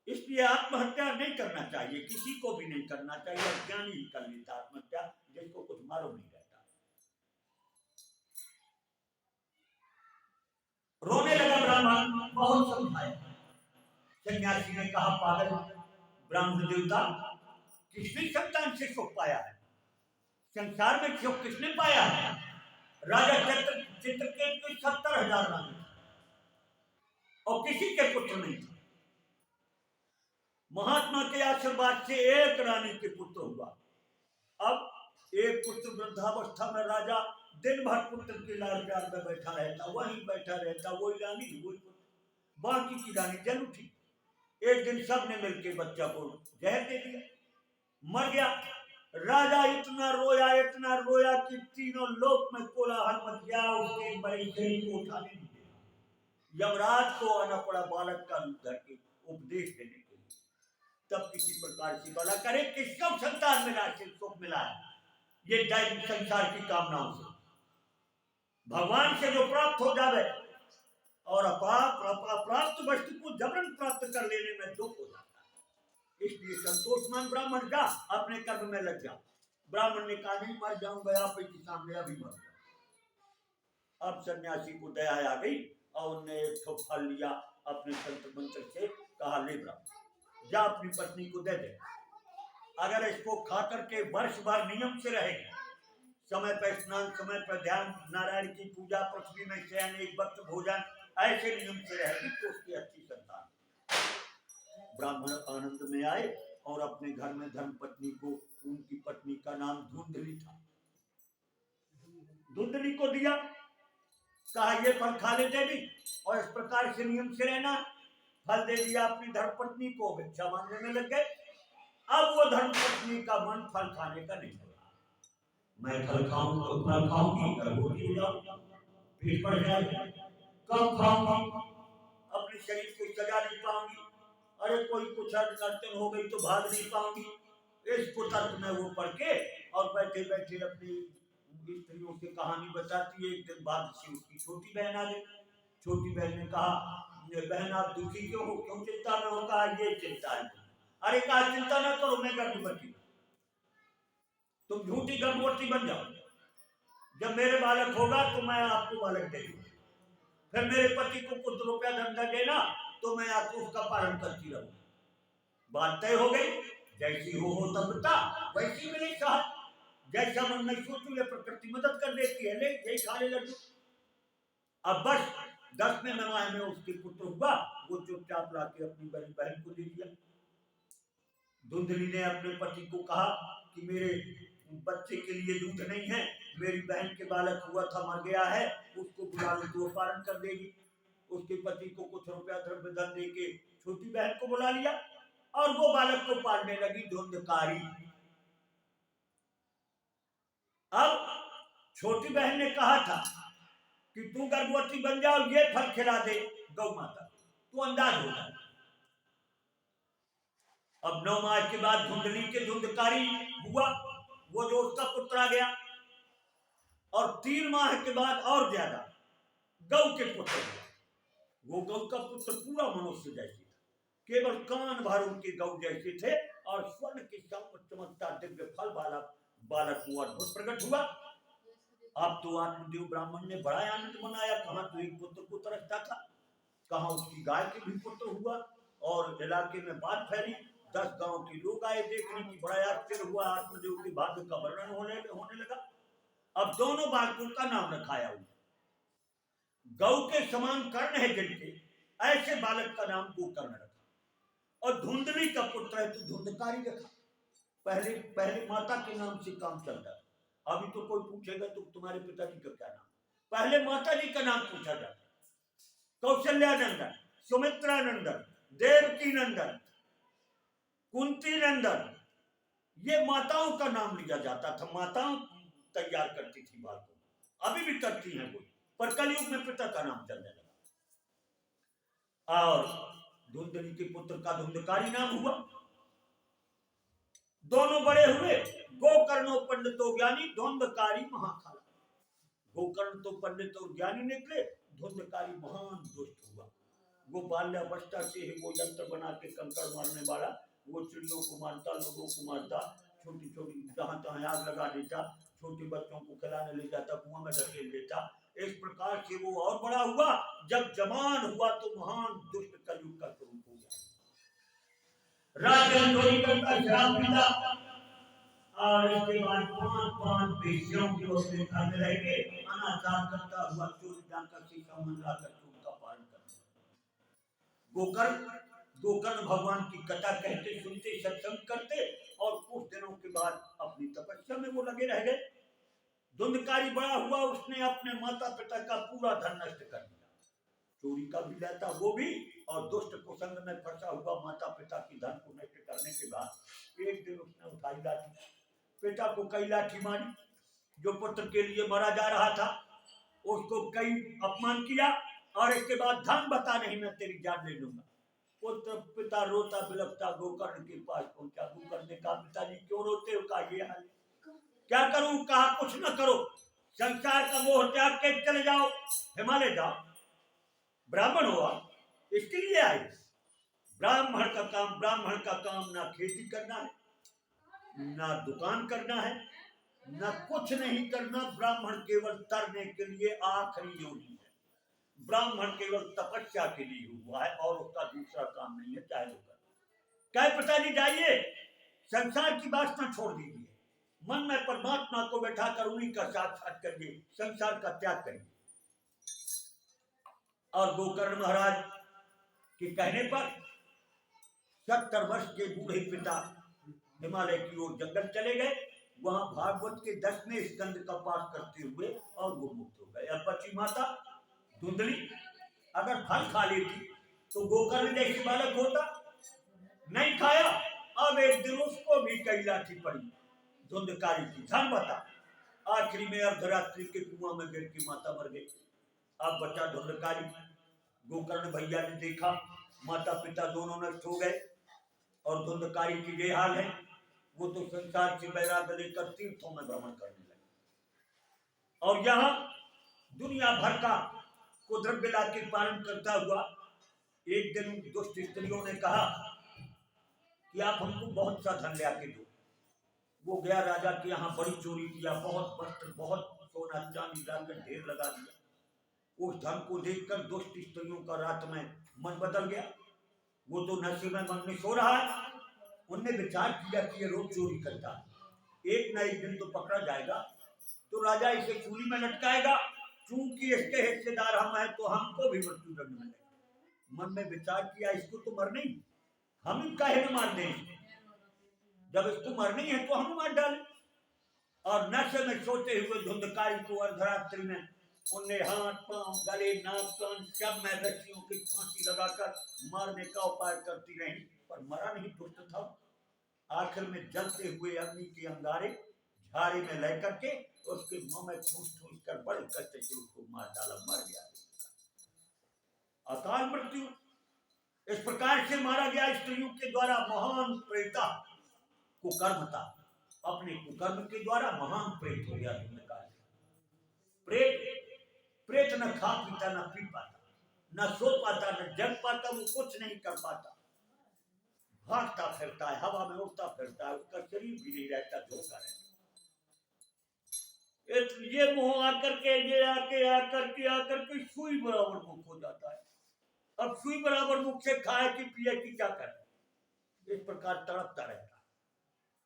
इसलिए आत्महत्या नहीं करना चाहिए, किसी को भी नहीं करना चाहिए। अज्ञानी ही कर लेता आत्महत्या, जिसको कुछ मालूम नहीं रहता। रोने लगा ब्राह्मण, बहुत समझाया। सन्यासी ने कहा, पागल ब्राह्मण देवता, किसने संतान से सुख पाया है? संसार में सुख किसने पाया है? राजा चित्रकेत के 70,000 रानी और किसी के पुत्र नहीं थे। महात्मा के आशीर्वाद से एक रानी के पुत्र हुआ। अब एक पुत्र वृद्धावस्था में राजा दिन भर पुत्र के लाल प्यार में बैठा रहता, वहीं बैठा रहता, वही रानी वही पुत्र। बाकी की रानी जल उठी। एक दिन सबने मिलकर बच्चा को जहर दे दिया, मर गया। राजा इतना रोया कि तीनों लोक में कोलाहल मच गया। उसके बड़े शरीर को उठाने नहीं दिया। यमराज को आना पड़ा बालक का रूप धर के उपदेश देने के लिए। तब किसी प्रकार की भला करे कि सब संतान मिला के सुख मिला है, ये दैव संसार की कामनाओं से भगवान से जो प्राप्त हो जावे और अप्राप्त वस्तु को जबरन प्राप्त कर लेने में दुख हो जाता है। इसलिए संतोषमान ब्राह्मण जा अपने कर्म में लग जा। ब्राह्मण ने कहा नहीं मर जाऊंगा आप के सामने अभी मर जाऊं। अब सन्यासी को दया आ गई और उन्हें एक ठो फल लिया अपने तंत्र मंत्र से, कहा ले ब्राह्मण जा अपनी पत्नी को दे दे, अगर इसको खा करके वर्ष भर नियम से रहेगी, समय पर स्नान, समय पर ध्यान, नारायण की पूजा, पृथ्वी में शयन, एक वक्त भोजन, ऐसे नियम से रहेगी तो उसकी अच्छी संतान। ब्राह्मण आनंद में आए और अपने घर में धर्म पत्नी को, उनकी पत्नी का नाम धुंधली था, धुंधली को दिया, कहा ये फल खा ले देवी और इस प्रकार से नियम से रहना। फल दे दिया अपनी धर्म पत्नी को, भिक्षा मांगने में लग गए। अब वो धर्म पत्नी का मन फल खाने का नहीं लगा। मैं फल खाऊंगा, फल खाऊंगी, गर्भवती हो जाऊंगा, पेट बढ़ जाएगा, कब खाऊंगी, अपने शरीर को सजा नहीं पाऊंगी, अरे कोई कुछ अड़चन हो गई तो भाग नहीं पाऊंगी। इस कुतर्क में वो पढ़ के और बैठे बैठे अपनी स्त्रियों की कहानी बताती है। एक दिन बाद से उसकी छोटी बहन आ गई। छोटी बहन ने कहा बहन आप दुखी क्यों हो, क्यों चिंता में हो? कहा ये चिंता है। अरे कहा चिंता ना करो, मैं गर्भवती, तुम झूठी गर्भवती बन जाओ, जब मेरे बालक होगा तो मैं आपको बालक दे दूंगा, फिर मेरे पति को कुछ रुपया धंधा देना तो मैं आपको उसका पालन करती रहूं। बात तय हो गई, जैसी हो तब बता वैसी मिले साथ, जैसा मन में सोचू ये प्रकृति मदद कर देती है, ले यही खा ले लड्डू। अब बस 10वें माह में उसके पुत्र हुआ, वो चुपचाप लाके अपनी बहन को दे दिया। धुंधली ने अपने पति को कहा कि मेरे बच्चे के लिए दूध नहीं है, मेरी बहन के बालक हुआ था मर गया है, उसको बुला लो तो पालन कर देगी। उसके पति को कुछ रुपया द्रव्य धन दे के छोटी बहन को बुला लिया और वो बालक को पालने लगी धुंधकारी। अब छोटी बहन ने कहा था कि तू गर्भवती बन जाओ, ये फल खिला दे गौ माता, तू अंदाज हो जाए। अब 9 माह के बाद धुंधली के धुंधकारी हुआ, वो जो उसका पुत्र आ गया, और 3 माह के बाद और ज्यादा गौ के पुत्र हुआ। वो गौ का पुत्र पूरा मनुष्य जैसे था, केवल कान भर उनके गौ जैसे थे और स्वर्ण के चमकता दिव्य फल वाला बालक हुआ, अद्भुत प्रकट हुआ। अब तो आत्मदेव ब्राह्मण ने बड़ा आनंद मनाया, कहां तो एक पुत्र को तरसता था, कहां उसकी गाय के भी पुत्र हुआ, और इलाके में बात फैली। 10 गांव के लोग आए देखने की, बड़ा आश्चर्य हुआ, आत्मदेव के भाग्य का वर्णन होने लगा। अब दोनों बालकों का नाम रखाया हुआ, गौ के समान कर्ण है जिनके, ऐसे बालक का नाम गोकर्ण रखा, और धुंधली का पुत्र है तो धुंधकारी रखा। पहले माता के नाम से काम चलता है, अभी तो कोई पूछेगा तो तुम्हारे पिताजी का क्या नाम, पहले माता जी का नाम पूछा जाता है। कौशल्या नंदन, सुमित्रा नंदन, देवकी नंदन, कुंती नंदन, ये माताओं का नाम लिया जाता था। माताओं तैयार करती थी बालकों, अभी भी करती हैं वो, पर कलयुग में पिता का नाम चलने लगा। और धुंधली के पुत्र का धुंधकारी नाम हुआ। दोनों बड़े हुए, गोकर्णो पंडितो ज्ञानी, धुंधकारी महाकाला। गोकर्ण तो पंडित और ज्ञानी निकले, धुंधकारी महान दुष्ट हुआ। वो बाल्यावस्था से ही वो यंत्र बना के कंकड़ मारने वाला, वो चिड़ियों को मारता, लोगों को मारता, छोटी छोटी जहां तहां आग लगा देता, छोटे बच्चों को खिलाने ले जाता, कुआं में धकेल देता। इस प्रकार से वो और बड़ा हुआ, जब जवान हुआ तो महान दुष्ट कलयुग का स्वरूप हो गया। राज्य चोरी करता, शराब पीता, और इसके बाद 5 बेटियों की उसने घर में रह के अनाचार करता हुआ चोरी डाका से संबंध लाकर उनका पालन करता। गोकर्ण भगवान की कथा कहते सुनते सत्संग करते, और कुछ दिनों के बाद अपनी तपस्या में वो लगे रह गए। धुंधकारी बड़ा हुआ, उसने अपने माता पिता का पूरा धन नष्ट कर दिया, चोरी का भी लेता वो भी, और दुष्ट कुसंग में फंसा हुआ माता पिता की धन को नष्ट करने के बाद एक दिन उसने उठाई लाठी, पिता को कई लाठी मारी, जो पुत्र के लिए मरा जा रहा था उसको कई अपमान किया, और इसके बाद धन बता नहीं मैं तेरी जान ले लूंगा। पुत्र पिता रोता बिलखता गोकर्ण के पास पहुंचा। गोकर्ण ने कहा पिताजी क्यों रोते हो, का ये हाल, क्या करूं? कहा कुछ न करो, संसार का मोह त्याग के चले जाओ, हिमालय जाओ, ब्राह्मण हो आप, इसके लिए आए। ब्राह्मण का काम ना खेती करना है, ना दुकान करना है, ना कुछ नहीं करना। ब्राह्मण केवल तरने के लिए आखिरी योगी है। ब्राह्मण केवल तपस्या के लिए हुआ है और उसका दूसरा काम नहीं है, चाहे होगा। क्या पिताजी जाइए, संसार की वासना छोड़ दीजिए, मन में परमात्मा को बैठा कर उन्हीं का साक्षात करिए, संसार का त्याग करिए। और गोकर्ण महाराज के कहने पर 70 वर्ष के बूढ़े पिता हिमालय की ओर जंगल चले गए। वहां भागवत के 10वें स्कंद का पाठ करते हुए और वो मुक्त हो गए। अब बची माता धुंधली, अगर फल खा लेती तो गोकर्ण जैसे बालक होता, नहीं खाया। अब एक दिन उसको भी कई लाठी पड़ी धुंधकारी की, धन बता। आखिरी में अर्धरात्रि के कुआं में गिर के माता मर गई। अब बचा धुंधकारी। गोकर्ण भैया ने देखा माता पिता दोनों नष्ट हो गए और धुंधकारी की ये हाल है। वो तो संसार से वैराग्य लेकर तीर्थों में भ्रमण करने लगे, और यहाँ दुनिया भर का कुद्रव्य ला के पालन करता हुआ एक दिन दुष्ट स्त्रियों ने कहा कि आप हमको बहुत सा धन ला के दो। वो गया राजा के यहाँ, बड़ी चोरी किया, बहुत वस्त्र बहुत सोना चांदी डालकर ढेर लगा दिया। उस धन को देखकर दुष्ट स्त्रियों का रात में मन बदल गया। वो तो नशे में मन में सो रहा है। उनने विचार किया कि ये रोज चोरी करता है, एक न एक दिन तो पकड़ा जाएगा, तो राजा इसे चूली में लटकाएगा। चूंकि इसके हिस्सेदार हम हैं तो हमको भी मृत्यु दंड मिलेगा। मन में विचार किया इसको तो मरना ही, हम ही काहे न मार दें, जब इसको मरना ही है तो हम मार डालें। और नशे में सोते हुए धुंधकारी को अर्धरात्रि में उन्हें हाथ पांव गले नाक कान सब में रस्सियों की फांसी लगाकर मारने का उपाय करती रही, पर मरा नहीं दुष्ट था। आखिर में जलते हुए अग्नि के अंगारे झाड़े में ले करके उसके मुंह में ठूस ठूस कर बड़े कष्ट से उसको मार डाला, मर गया। अकाल मृत्यु इस प्रकार से मारा गया स्त्रियों के द्वारा। महान प्रेता कुकर्म था, अपने कुकर्म के द्वारा महान प्रेत हो गया। प्रेत न खा पीता, न पी पाता, न सो पाता, न जग पाता, वो कुछ नहीं कर पाता। भागता फिरता है, हवा में उड़ता फिरता है, उसका शरीर भी नहीं रहता, धोखा रहता। ये मुंह आकर के ये आकर के सुई बराबर मुख हो जाता है। अब सुई बराबर मुख से खाए कि पिए कि क्या करे, इस प्रकार तड़पता रहता है।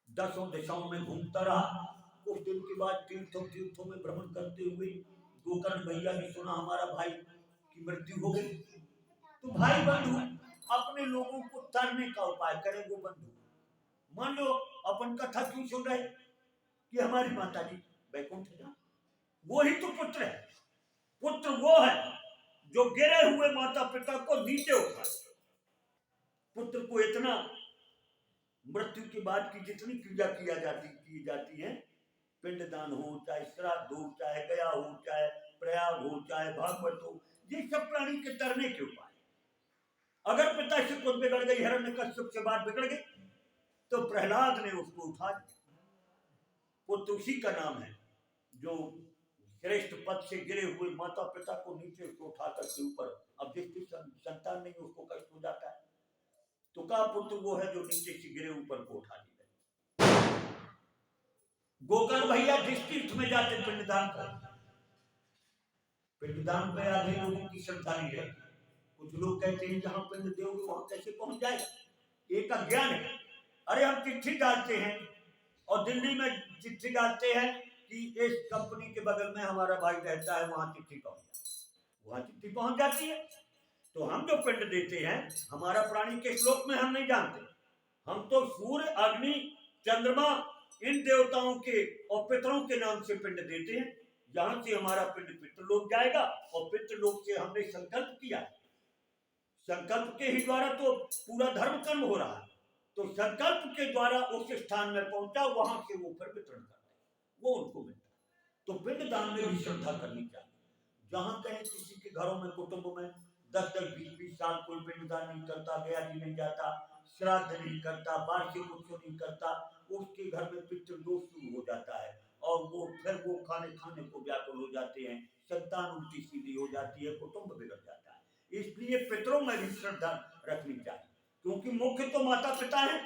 10 दिशाओं में घूमता रहा। कुछ दिन के बाद तीर्थों में भ्रमण करते हुए गोकर्ण भैया ने सुना हमारा भाई की मृत्यु हो गई। तो भाई बंधु अपने लोगों को तरने का उपाय करे। वो बंधु मान लो अपन कथा क्यों सुन रहे कि हमारी माता जी वैकुंठ जा, वो ही तो पुत्र है। पुत्र वो है जो गिरे हुए माता पिता को नीचे उठा। पुत्र को इतना मृत्यु के बाद की जितनी क्रिया की जाती है, पिंडदान हो, चाहे श्राद्ध हो, चाहे गया हो, चाहे प्रयाग हो, चाहे भागवत हो, ये सब प्राणी के तरने के उपाय। अगर पिता से कुछ बिगड़ गई, हिरण्यकश्यप से बात बिगड़ गई, तो प्रहलाद ने उसको उठा दिया। पुत्र उसी का नाम है जो श्रेष्ठ पद से गिरे हुए माता पिता को नीचे उसको उठा करके ऊपर। अब जिसकी संतान नहीं उसको कष्ट हो जाता है, तो का पुत्र वो है जो नीचे से गिरे ऊपर को उठा दिया। गोकर्ण भैया जिस तीर्थ में जाते पिंडदान कर, पिंडदान पे आधे लोगों की श्रद्धा नहीं रहती। कुछ लोग कहते हैं जहां पिंड दोगे वहां कैसे पहुंच जाएगा, एक अज्ञान है। अरे हम चिट्ठी डालते हैं और दिल्ली में चिट्ठी डालते हैं कि इस कंपनी के बगल में हमारा भाई रहता है, वहां चिट्ठी पहुंच जाती है। तो हम जो पिंड देते हैं, हमारा प्राणी के श्लोक में हम नहीं जानते। हम तो सूर्य अग्नि चंद्रमा इन देवताओं के और पितरों के नाम से पिंड देते हैं। जहां से हमारा पिंड पितृलोक जाएगा, और पितृलोक से हमने संकल्प किया, संकल्प के ही द्वारा तो पूरा धर्म कर्म हो रहा है। तो संकल्प के द्वारा उस स्थान में पहुंचा, वहां से वो फिर वितरण करते, वो उनको मिलता। तो पिंडदान में भी श्रद्धा करनी चाहिए। जहां कहीं किसी के घरों में, कुटुंब में 10-10, 20-20 साल कोई पिंडदान नहीं करता, गया जी नहीं जाता, श्राद्ध नहीं करता, वार्षिक उत्सव नहीं करता, उसके घर में पितृदोष शुरू हो जाता है और वो फिर वो खाने को व्याकुल हो जाते हैं, संतान उल्टी सीधी हो जाती है, कुटुंब बिगड़ जाता है। इसलिए पितरों में भी श्रद्धा रखनी चाहिए, क्योंकि मुख्य तो माता पिता है,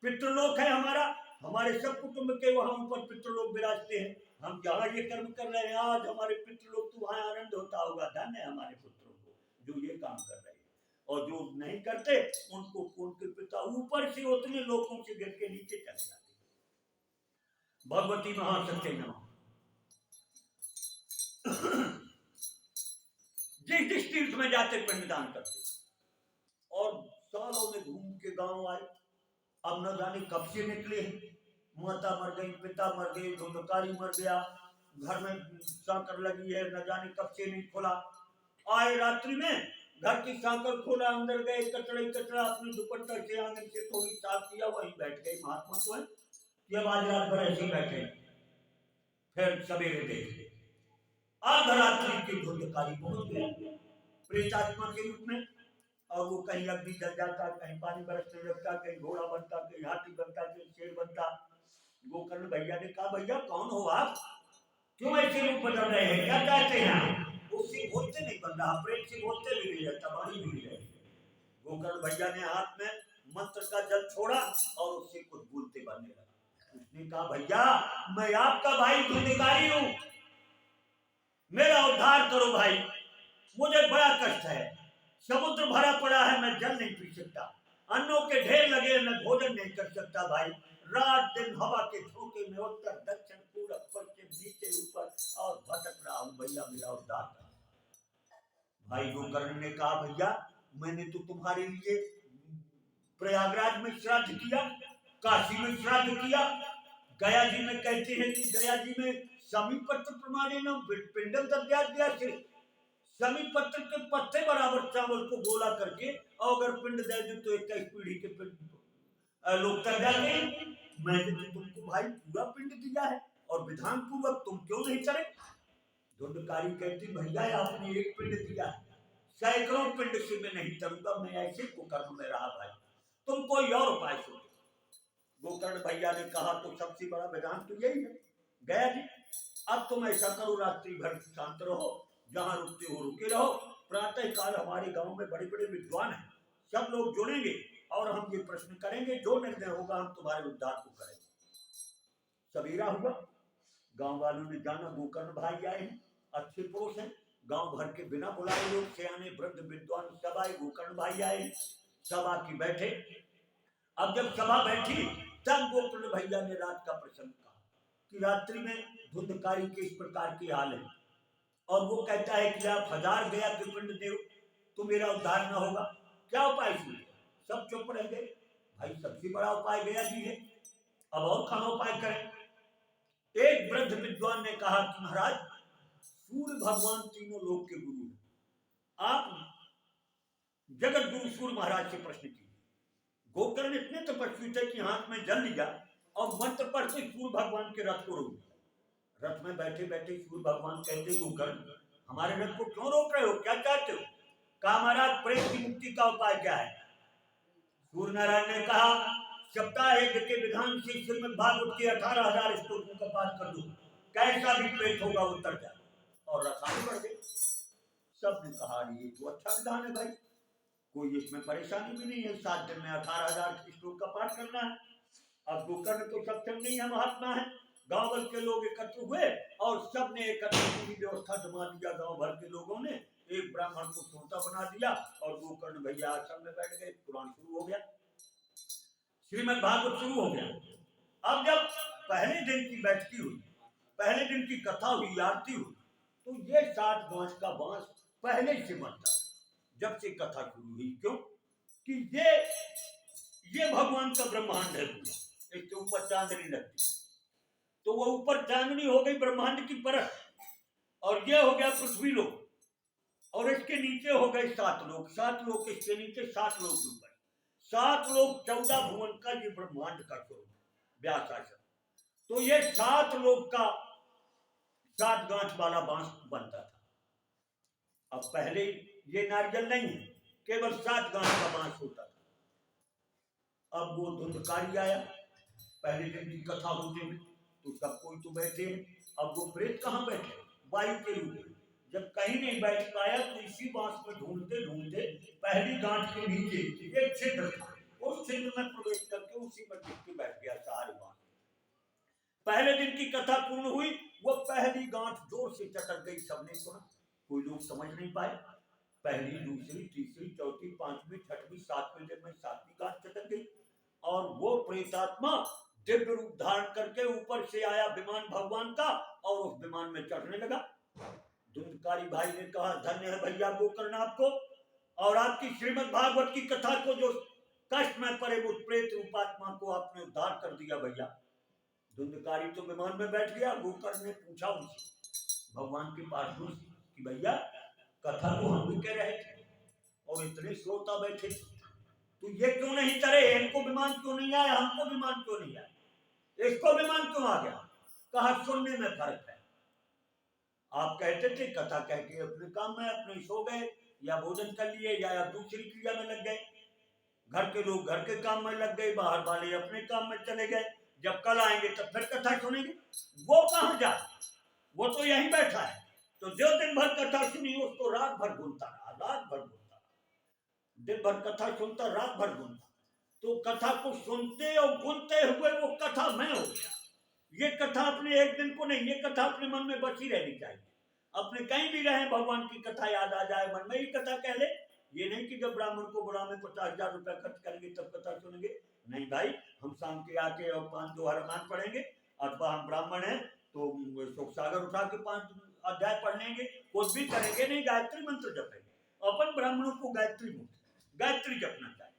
पितृलोक है हमारा, हमारे सब कुटुंब के वहां ऊपर पितृलोक विराजते हैं। हम जहाँ ये कर्म कर रहे हैं आज, हमारे पितृलोक तो वहां आनंद होता होगा, धन्य है हमारे पुत्रों को जो ये काम कर रहे हैं। और जो नहीं करते उनको उनके पिता ऊपर से उतने लोगों से गिर के नीचे चले जाते। भगवती महासत्य नमः। जिस तीर्थ में जाते पिंडदान करते, और सालों में घूम के गांव आए, अब न जाने कब से निकले, माता मर गई, पिता मर गए, धुंधकारी मर गया, घर में सांकर लगी है, न जाने कब से नहीं खुला। आए रात्रि में, घर की सांकर खोला, अंदर गए, कचड़ा अपनी दुपट्टा से आंगन से थोड़ी साफ किया, वहीं बैठ गए महात्मा तो है कि अब आज रात भर ऐसे बैठे। फिर सवेरे देखे अर्धरात्रि की धुंधकारी पहुंच गए प्रेतात्मा के रूप में, और वो कहीं अग्नि जल जाता, कहीं पानी बरसने लगता, कहीं घोड़ा बनता, कहीं हाथी बनता, कहीं शेर बनता। गोकर्ण भैया ने कहा, भैया कौन हो आप, क्यों ऐसे रूप बदल रहे हैं, क्या चाहते हैं? उससे बोलते नहीं बन रहा, प्रेम से बोलते भी नहीं रहता, वाणी भी नहीं रहती। गोकर्ण भैया ने हाथ में मंत्र का जल छोड़ा और उससे कुछ बोलते बनने लगा। उसने कहा, भैया मैं आपका भाई धुंधकारी हूं, मेरा उद्धार करो भाई, मुझे बड़ा कष्ट है, समुद्र भरा पड़ा है, मैं जल नहीं पी सकता, अन्नों के ढेर लगे, मैं भोजन नहीं कर सकता भाई, रात दिन हवा के झोंके में उत्तर दक्षिण पूरब पश्चिम नीचे ऊपर और भटक रहा हूं, भैया मेरा उद्धार करो। भाई गोकर्ण ने कहा, भैया मैंने तो तुम्हारे लिए प्रयागराज में श्राद्ध किया, काशी में श्राद्ध किया, गया जी में कहते हैं कि गया जी में समीपत्र प्रमाणेन पिंडम दद्याद्या से, समीपत्र के पत्ते बराबर चावल को गोला करके और अगर पिंड दे दे तो 21 पीढ़ी के लोग तर जाते। मैंने तो तुमको भाई पूरा पिंड दिया है और विधान पूर्वक तुम क्यों नहीं करे? धुंधकारी कहती, भैया आपने एक पिंड दिया है, सैकड़ों पिंड से मैं नहीं तरूंगा, मैं ऐसे कुकर्म में रहा भाई, तुम कोई और उपाय सोचो। गोकर्ण भैया ने कहा, तो सबसे बड़ा विधान तो यही है गया जी, अब तुम ऐसा करो, रात्रि भर शांत रहो, जहां रुकते हो रुके रहो, प्रातः काल हमारे गांव में बड़े बड़े विद्वान हैं, सब लोग जुड़ेंगे और हम ये प्रश्न करेंगे, जो निर्णय होगा हम तुम्हारे उद्धार को करेंगे। सवेरा हुआ, गांव वालों ने जाना गोकर्ण भाई आए हैं, अच्छे पुरुष हैं, गांव भर के बिना बुलाए लोग, सियाने वृद्ध विद्वान सब आए, गोकर्ण भाई आए, सभा की बैठे। अब जब सभा बैठी तब गोकर्ण भैया ने रात का प्रसंग कहा कि रात्रि में धुंधकारी के इस प्रकार की हाल है, और वो कहता है कि आप 1000 गया के पिंड दे तो मेरा उद्धार न होगा, क्या उपाय सुने? सब चुप रह गए। भाई सबसे बड़ा उपाय गया जी है, अब और कहां उपाय करें? एक वृद्ध विद्वान ने कहा कि महाराज सूर्य भगवान तीनों लोक के गुरु हैं, आप जगत गुरु सूर्य महाराज से प्रश्न कीजिए। गोकर्ण इतने तपस्वी थे कि हाथ में जल लिया और मंत्र पर से सूर्य भगवान के रथ को रोक दिया। रथ में बैठे बैठे सूर्य भगवान कहते, गोकर्ण हमारे रथ को क्यों रोक रहे हो, क्या चाहते हो? कहा, महाराज प्रेत की मुक्ति का उपाय क्या है? सूर्य नारायण ने कहा, सप्ताह यज्ञ के विधान से श्रीमद् भागवत के 18,000 स्तोत्रों का पाठ कर दो, कैसा भी प्रेत होगा वो तर जाए। और रथ आगे बढ़ गए। सबने कहा, ये तो अच्छा विधान है भाई, कोई इसमें परेशानी भी नहीं है, 7 दिन में 18,000 श्लोक का पाठ करना है। अब गोकर्ण तो सक्षम नहीं है, महात्मा है, गांव भर के लोग एकत्र हुए और सबने एकत्र पूरी व्यवस्था जमा दिया, गांव भर के लोगों ने एक ब्राह्मण को श्रोता बना दिया और गोकर्ण भैया आश्रम में बैठ गए, पुराण शुरू हो गया, श्रीमद् भागवत शुरू हो गया। अब जब पहले दिन की बैठकी हुई, पहले दिन की कथा हुई, आरती हुई, तो ये 60 बांस का बांस पहले से बनता जब से कथा शुरू हुई, क्यों कि ये भगवान का ब्रह्मांड है पूरा, इसके ऊपर चांदनी लगती, तो वो ऊपर चांदनी हो गई ब्रह्मांड की परत, और ये हो गया पृथ्वी लोक, और इसके नीचे हो गए 7 लोक, 7 लोक इसके नीचे, 7 लोक ऊपर, 7 लोग 14 भुवन का ये ब्रह्मांड का स्वरूप व्यास आश्रम। तो ये 7 लोग का 7 गांठ वाला बांस बनता था। अब पहले ये नारियल नहीं है, केवल 7 गांठ का बांस होता था। अब वो धुंधकारी आया, पहले दिन की कथा होते हुए तो सब कोई तो बैठे हैं। अब वो प्रेत कहाँ बैठे, वायु के रूप में। जब कहीं नहीं बैठ पाया तो इसी बांस में ढूंढते ढूंढते पहली गांठ के नीचे एक छिद्र था, उस छिद्र में प्रवेश करके उसी में टिक के बैठ गया सारी बांस। पहले दिन की कथा पूर्ण हुई, वो पहली गांठ जोर से चटक गई। सबने सुना, कोई लोग समझ नहीं पाए। पहली, दूसरी, तीसरी, चौथी, पांचवी, छठवीं, 7वें दिन में 7वीं गांठ चटक गई और वो प्रेतात्मा दिव्य रूप धारण करके ऊपर से आया विमान भगवान का और उस विमान में चढ़ने लगा। धुंधकारी भाई ने कहा, धन्य है भैया गोकर्णनाथ को और आपकी श्रीमद् भागवत की कथा को, जो कष्ट में पड़े उस प्रेत रूपात्मा को आपने उद्धार कर दिया भैया। धुंधकारी तो विमान में बैठ गया। गोकर्ण ने पूछा उनसे, भगवान के पास कि भैया कथा तो हम भी कह रहे थे और इतने श्रोता बैठे थे, तो ये क्यों नहीं चले? इनको विमान क्यों नहीं आया, हमको विमान क्यों नहीं आया, इसको विमान क्यों आ गया? कहा, सुनने में फर्क है। आप कहते थे कथा कह के अपने काम में अपने सो गए या भोजन कर लिए या दूसरी क्रिया में लग गए, घर के लोग घर के काम में लग गए, बाहर वाले अपने काम में चले गए। जब कल आएंगे तब फिर कथा सुनेंगे। वो कहां जा, वो तो यहीं बैठा है। तो जो दिन भर कथा सुनी उसको रात भर घूमता रहा, रात भर घूमता, दिन भर कथा सुनता, रात भर घूमता। तो कथा को सुनते और गुनते हुए वो कथा में हो गया। ये कथा अपने एक दिन को नहीं, ये कथा अपने मन में बची रहनी चाहिए। अपने कहीं भी रहे भगवान की कथा याद आ जाए, मन में ही कथा कह ले। ये नहीं कि जब ब्राह्मण को बुलाने 50,000 रुपया खर्च करेंगे तब कथा सुनेंगे। नहीं भाई, हम शाम के आके और 5 रामायण पढ़ेंगे, अथवा हम ब्राह्मण हैं तो शोक सागर उठा के 5 अध्याय पढ़ लेंगे, कुछ भी करेंगे नहीं, गायत्री मंत्र जपेंगे। अपन ब्राह्मणों को गायत्री जपना चाहिए।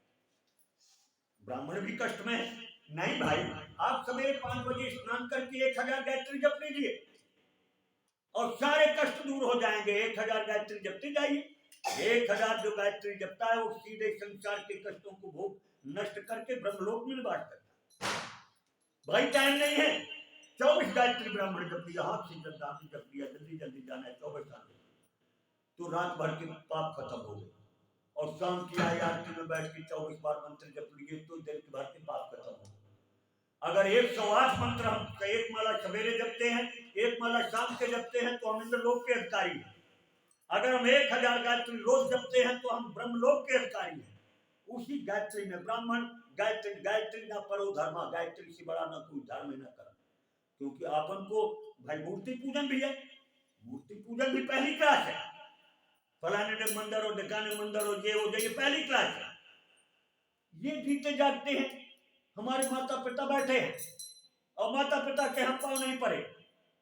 ब्राह्मण भी कष्ट में है। नहीं भाई, आप सवेरे 5 बजे स्नान करके 1000 गायत्री जप लीजिए और सारे कष्ट दूर हो जाएंगे। 1000 गायत्री जपते जाइए। 1000 जो गायत्री जपता है वो सीधे संसार के कष्टों को भोग नष्ट करके ब्रह्मलोक में निवास करता है। भाई टाइम नहीं है, 24 गायत्री ब्राह्मण जप लिया, हाथ से जप लिया, जल्दी जल्दी जाना है 24 साल तो रात भर के पाप खत्म हो गए। और शाम की आरती में बैठ के 24 बार मंत्र जप लिए तो दिन भर के पाप खत्म हो गए। अगर 108 मंत्र हम एक माला सवेरे जपते हैं, एक माला शाम के जपते हैं तो हम इंद्रलोक के अधिकारी हैं। अगर हम 1000 गायत्री रोज जपते हैं तो हम ब्रह्मलोक के अधिकारी हैं। उसी गायत्री में ब्राह्मण गायत्री ना परो धर्मा, गायत्री से बड़ा ना कोई धर्म न कर। क्योंकि अपन को भाई मूर्ति पूजन भी है, मूर्ति पूजन भी पहली क्लास है। फलाने मंदिर और ढकाने मंदिर और ये हो जाए, पहली क्लास है। ये जीते जागते हैं, हमारे माता पिता बैठे हैं और माता पिता के हम पाँव नहीं पड़े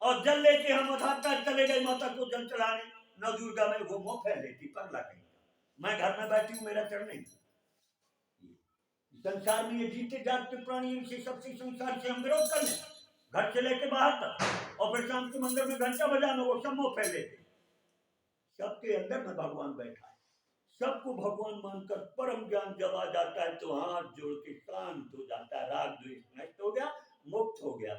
और जल लेके हम आधार कार्ड चले गए माता को जल चढ़ाने। नौ दुर्गा में वो फैल लेती पगला कहीं, मैं घर में बैठी हूँ, मेरा चढ़ नहीं। संसार में ये जीते जागते प्राणी, इनसे सबसे संसार से हम विरोध कर लें, घर से लेके बाहर तक। और फिर शाम के मंदिर में घंटा बजाना, वो सब मुंह फैल लेते। सबके अंदर में भगवान बैठा है, सबको भगवान मानकर परम ज्ञान जब आ जाता है तो हाथ जोड़ के शांत हो जाता है। राग द्वेष नष्ट हो गया, मुक्त हो गया।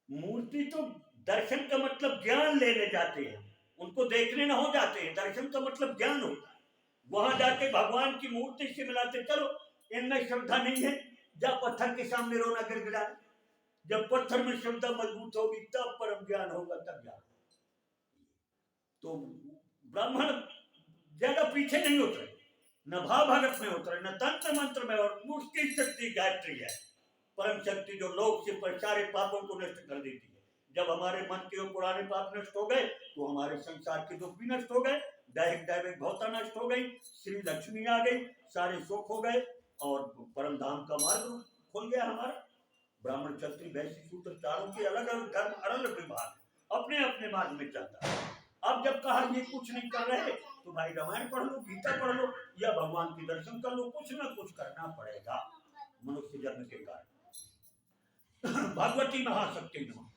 मूर्ति तो दर्शन का मतलब ज्ञान लेने जाते हैं, उनको देखने न हो जाते हैं। दर्शन का मतलब ज्ञान होता है। वहां जाके भगवान की मूर्ति से मिलाते चलो। इनमें श्रद्धा नहीं है, जब पत्थर के सामने रोना गिड़गिड़ा। जब पत्थर में श्रद्धा मजबूत होगी तब परम ज्ञान होगा, तब ज्ञान। तो ब्राह्मण ज्यादा पीछे नहीं उतरे, न भाव भगत में उतरे, न तंत्र मंत्र में। और उसकी शक्ति गायत्री है, परम शक्ति जो लोक से सारे पापों को नष्ट कर देती है। जब हमारे मन के पुराने पाप नष्ट हो गए तो हमारे संसार के दुख भी नष्ट हो गए, दैहिक दैविक भौता नष्ट हो गई, श्री लक्ष्मी आ गई, सारे सुख हो गए और परम धाम का मार्ग खुल गया हमारा। ब्राह्मण क्षत्रिय वैश्य शूद्र चारों के अलग अलग धर्म, अलग विभाग, अपने अपने मार्ग में चलता है। अब जब कहा ये कुछ नहीं कर रहे तो भाई रामायण पढ़ लो, गीता पढ़ लो या भगवान के दर्शन कर लो, कुछ ना कुछ करना पड़ेगा मनुष्य जन्म के कारण। भगवती महाशक्ति नमः।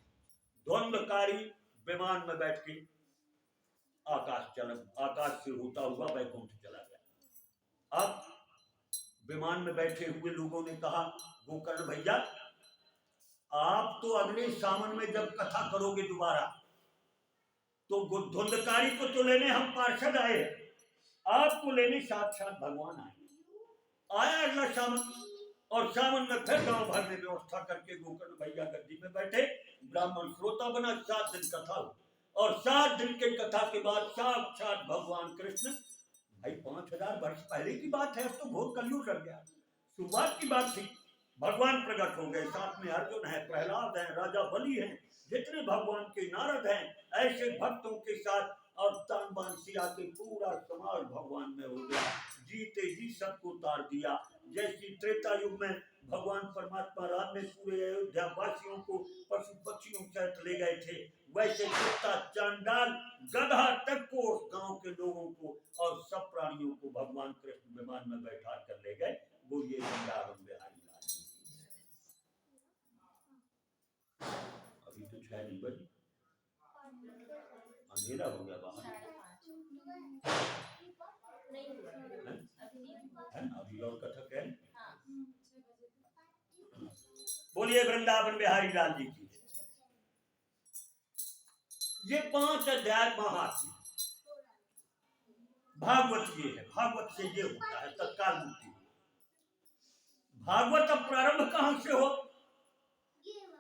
द्वंद्वकारी विमान में बैठ के आकाश से होता हुआ वैकुंठ चला गया। अब विमान में बैठे हुए लोगों ने कहा, गोकर्ण भैया आप तो अगले सावन में जब कथा करोगे दोबारा तो धुंधकारी को तो लेने हम पार्षद आए, आपको लेने साक्षात भगवान आए। आया अगला सावन और सावन में फिर गांव भर में व्यवस्था करके गोकर्ण भैया गद्दी में बैठे, ब्राह्मण श्रोता बना, 7 दिन कथा हो और 7 दिन के कथा के बाद साक्षात भगवान कृष्ण, भाई 5000 वर्ष पहले की बात है, अब तो बहुत कलयुग कर गया, शुरुआत की बात थी, भगवान प्रकट हो गए, साथ में अर्जुन है, प्रहलाद है, राजा बलि है, जितने भगवान के नारद हैं, ऐसे भक्तों के साथ और तान बान सिया के पूरा समाज भगवान में हो गया, जीते जी सबको उतार दिया। जैसी त्रेता युग में भगवान परमात्मा राम ने पूरे अयोध्या वासियों को पशु पक्षियों सहित ले गए थे, वैसे कुत्ता चांडाल गधा तक को उस गांव के लोगों को और सब प्राणियों को भगवान कृष्ण विमान में बैठा कर ले गए। बोलिए वृंदावन बिहारी लाल जी। अभी तो 6 नहीं बजे, अंधेरा हो गया बाहर है ना, अभी और कथा कह। बोलिए वृंदावन बिहारी लाल जी की। ये 5 अध्याय महात्मा भागवत ये है, भागवत से ये होता है तत्काल मुक्ति। भागवत अब प्रारंभ कहां से हो,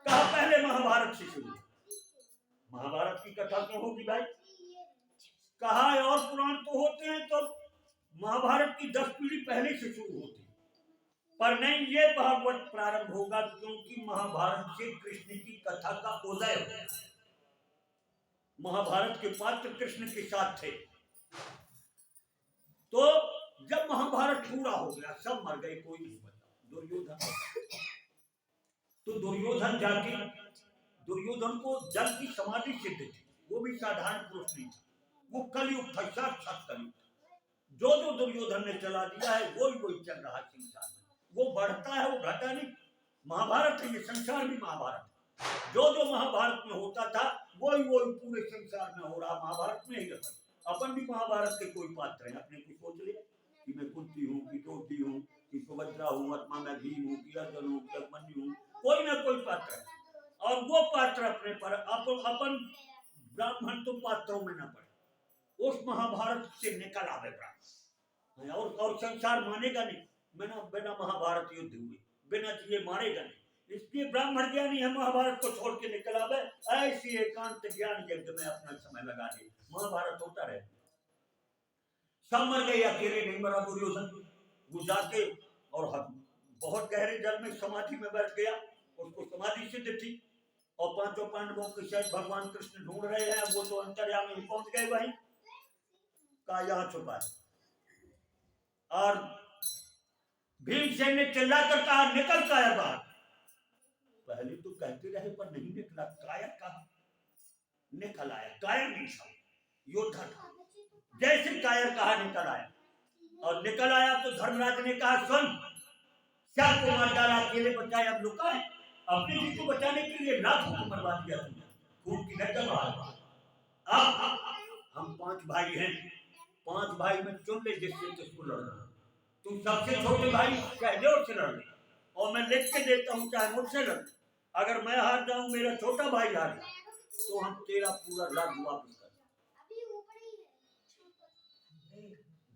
कहा पहले महाभारत से शुरू, महाभारत की कथा क्यों होगी भाई, कहा और पुराण तो होते हैं तो महाभारत की 10 पीढ़ी पहले से शुरू होती, पर नहीं, ये भागवत प्रारंभ होगा क्योंकि महाभारत से कृष्ण की कथा का उदय हो। महाभारत के पात्र कृष्ण के साथ थे, तो जब महाभारत पूरा हो गया, सब मर गए, कोई नहीं बचा, दुर्योधन, तो दुर्योधन जाके, दुर्योधन को जल की समाधि सिद्ध थी, वो भी साधारण पुरुष नहीं था, वो कलयुग था, साक्षात कलयुग। जो दुर्योधन ने चला दिया है वही चल रहा है संसार में, वो बढ़ता है, वो घटा नहीं। महाभारत है, ये संसार भी महाभारत है, जो महाभारत में होता था वही पूरे संसार में हो रहा, महाभारत में ही रहता। अपन भी महाभारत के कोई पात्र हैं, अपने को सोच ले कि मैं कुंती हूँ, कि द्रौपदी हूँ, कि सुभद्रा हूँ, अथवा मैं भीम हूँ, कि अर्जुन हूँ, कि अभिमन्यु हूँ, कोई ना कोई पात्र है, और वो पात्र अपने पर अपन ब्राह्मण तो पात्रों में न पड़े, उस महाभारत से निकल आवे ब्राह्मण, और संसार मानेगा नहीं, बिना महाभारत युद्ध हुए, बिना ये मारेगा नहीं, इसलिए ब्राह्मण ज्ञानी है, महाभारत को छोड़ के निकल आवे, ऐसी एकांत ज्ञान यज्ञ में अपना समय लगा दे, महाभारत होता रहे। सब मर गए, अकेले नहीं मरा दुर्योधन, वो जाके और बहुत गहरे जल में समाधि में बैठ गया, उसको समाधि सिद्ध थी, और 5 पांडवों के शायद भगवान कृष्ण ढूंढ रहे हैं, वो तो अंतर्यामी पहुंच गए, वहीं का यहाँ छुपा है। और भीमसेन ने चिल्लाकर कहा, निकल कायर बाहर। पहले तो कहते रहे पर नहीं निकला, कायर कहा, निकल आया, कायर नहीं था, योद्धा था, जैसे कायर कहा निकल आया, और निकल आया तो धर्मराज ने कहा, सुन, श्याम को मार डाला, अकेले बचाए, अब लुका है, अपने जी को बचाने के लिए लाखों को मरवा दिया तुमने, खून की नजर बाहर। अब हम 5 भाई हैं, 5 भाई में चुन ले जिससे तुझको लड़ना, तुम सबसे छोटे भाई सहदेव से लड़ ले, और मैं लिख के देता हूँ चाहे मुझसे लड़, अगर मैं हार जाऊं, मेरा छोटा भाई हार जाए, तो हम तेरा पूरा राज्य वापस कर।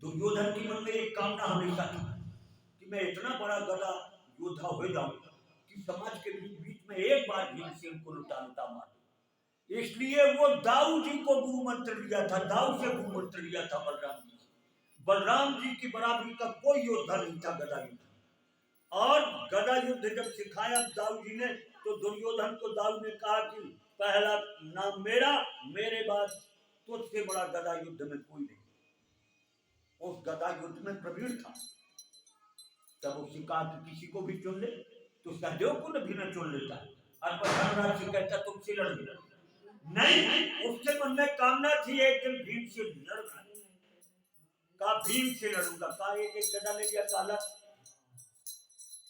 दुर्योधन की मन में एक कामना हमेशा थी कि मैं इतना बड़ा गदा योद्धा हो जाऊं कि समाज के बीच में एक बार भीमसेन को लुटा मार। इसलिए वो दाऊ जी को गुरु मंत्र लिया था, दाऊ से गुरु मंत्र लिया था बलराम जी से। बलराम जी की बराबरी का कोई योद्धा नहीं था गदा युद्ध, और गदा युद्ध जब सिखाया दाऊ जी ने, तो दुर्योधन को दाऊ ने कहा कि पहला नाम मेरा, मेरे बाद तुझसे बड़ा गदा युद्ध में कोई नहीं। उस गदा युद्ध में प्रवीण था, तब उसने कहा कि किसी को भी चुन ले, तो सहदेव को भी न चुन लेता, और धर्मराज से कहता तुमसे लड़ नहीं, उसके मन में कामना थी एक दिन भीम से लड़ना, कहा भीम से लड़ूंगा, कहा एक गदा ले लिया काला,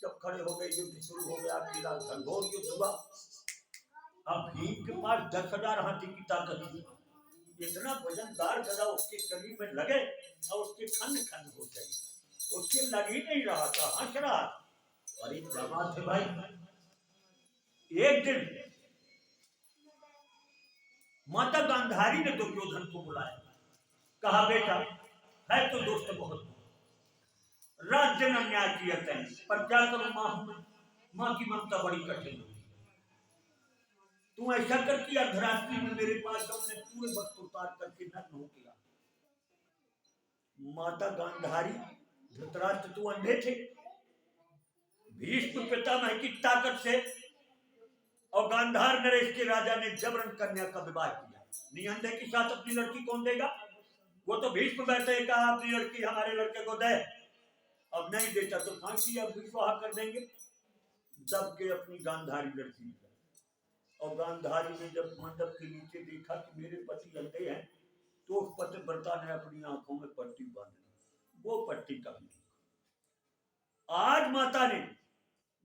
जब खड़े हो गए युद्ध शुरू हो गया, घनघोर युद्ध हुआ। अब भीम के पास 10,000 हाथी की ताकत थी, इतना वजनदार गदा उसके शरीर में लगे और उसके खंड खंड हो जाए, उसके लग ही नहीं रहा था, हंस रहा था। अरे क्या बात है भाई। एक दिन माता गांधारी ने दुर्योधन को बुलाया, कहा बेटा है तो दोस्त बहुत, राज्य ने न्याय किया तय, पर क्या करूं माँ की ममता बड़ी कठिन होती है। तू ऐसा कर कि अर्धरात्रि में मेरे पास अपने पूरे वस्त्र उतार करके नग्न हो गया। माता गांधारी, धृतराष्ट्र तू अंधे थे, भीष्म पितामह की ताकत से और गांधार नरेश के राजा ने जबरन कन्या का विवाह किया। निहंधे के साथ अपनी लड़की कौन देगा? वो तो भीष्म बैठे कहा अपनी लड़की हमारे लड़के को दे, अब नहीं देता तो फांसी अब विवाह कर देंगे। दब के अपनी गांधारी लड़की, और गांधारी ने जब मंडप के नीचे देखा कि मेरे पति अंधे हैं, तो उस पतिव्रता ने अपनी आंखों में पट्टी बांध ली। वो पट्टी कभी आज माता ने,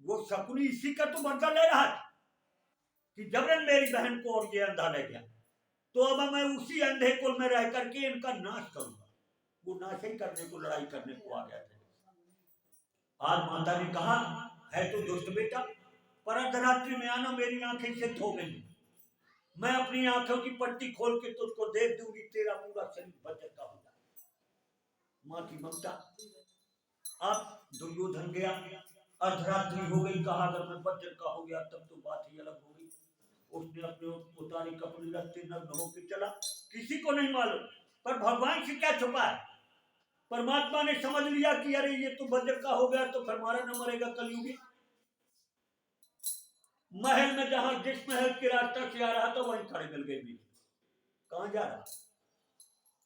वो शकुनी इसी का तो बदला ले रहा था कि जबरन मेरी बहन को और ये अंधा ले गया, तो अब मैं उसी अंधे कुल में रह करके इनका नाश करूंगा। वो नाश ही करने को, लड़ाई करने को आ गया था। आज माता ने कहा है तो दुष्ट बेटा, पर अर्धरात्रि में आना, मेरी आंखें सिद्ध हो गई, मैं अपनी आंखों की पट्टी खोल के तुझको देख दूंगी, तेरा पूरा शरीर वज्र का होगा। मां की ममता। अब दुर्योधन गया, अर्धरात्रि हो गई, कहा अगर मैं वज्र का हो गया तब तो बात ही अलग हो गई। उसने अपने उतारे कपड़े रखते नग्न होकर चला, किसी को नहीं मालूम, पर भगवान से क्या छुपा है। परमात्मा ने समझ लिया कि अरे ये तो वज्र का हो गया तो फिर मारा न मरेगा कलयुगी। महल में जहां जिस महल के रास्ता से आ रहा था वहीं खड़े मिल गए भी। कहां जा रहा?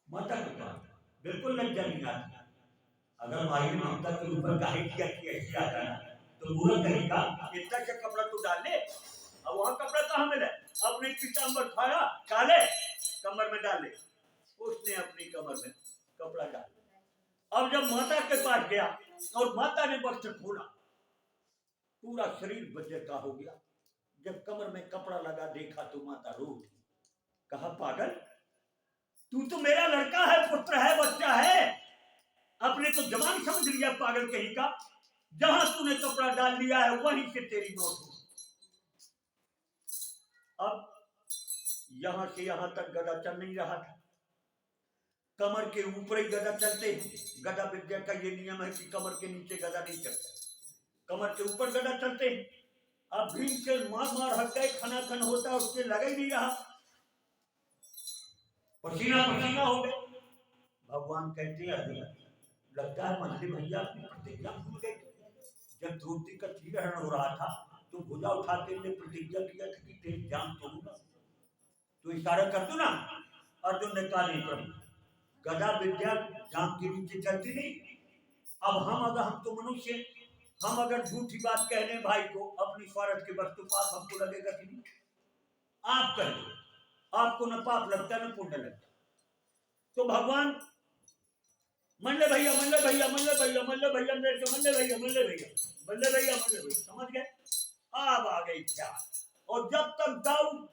माता के पास। बिल्कुल लज्जा नहीं आती। अगर भाई ने ममता के ऊपर गाहे किया कि ऐसे आ जाना, तो पूरा कहेगा इतना सा कपड़ा तो डाल ले। अब वहां कपड़ा कहां मिला? अपने पीताम्बर फाड़ा, काले कमर में डाल ले। उसने अपनी कमर में कपड़ा डाल लिया। अब जब माता के पास गया और माता ने वस्त्र खोला, पूरा शरीर वज्र का हो गया। जब कमर में कपड़ा लगा देखा तो माता रो उठी, कहा पागल, तू तो मेरा लड़का है, पुत्र है, बच्चा है, अपने को जवान समझ लिया पागल कहीं का। जहां तूने कपड़ा डाल लिया है वहीं से तेरी मौत हो। अब यहां से यहां तक गदा चल नहीं रहा था, कमर के ऊपर ही गदा चलते हैं। गदा विद्या का ये नियम है कि कमर के नीचे गदा नहीं चलता, कमर के ऊपर गदा चलते हैं। अब भीम से मार हट गए, खना खन होता है, उससे लगा ही नहीं रहा, पसीना पसीना हो गए। भगवान कहते हैं लगता है मंझली भैया अपनी प्रतिज्ञा भूल गए। जब द्रौपदी का चीरहरण हो रहा था तो भुजा उठाते हुए प्रतिज्ञा किया था कि तेरी जान तोड़ूंगा, तो इशारा कर दो ना। अर्जुन ने कहा नहीं प्रभु, गदा विद्या जान के नीचे चलती नहीं। अब हम तो मनुष्य, हम अगर झूठी बात कह दें भाई को अपनी स्वार्थ के वस्तु, पाप हमको लगेगा कि नहीं? आप कह दो, आपको न पाप लगता न पुण्य लगता। तो भगवान मल्ले भैया मल्ले भैया मल्ले भैया मल्ले भैया मल्ले भैया मल्ले भैया मल्ले भैया मल्ले भैया, समझ गए? अब आ गई क्या? और जब तक दाऊद,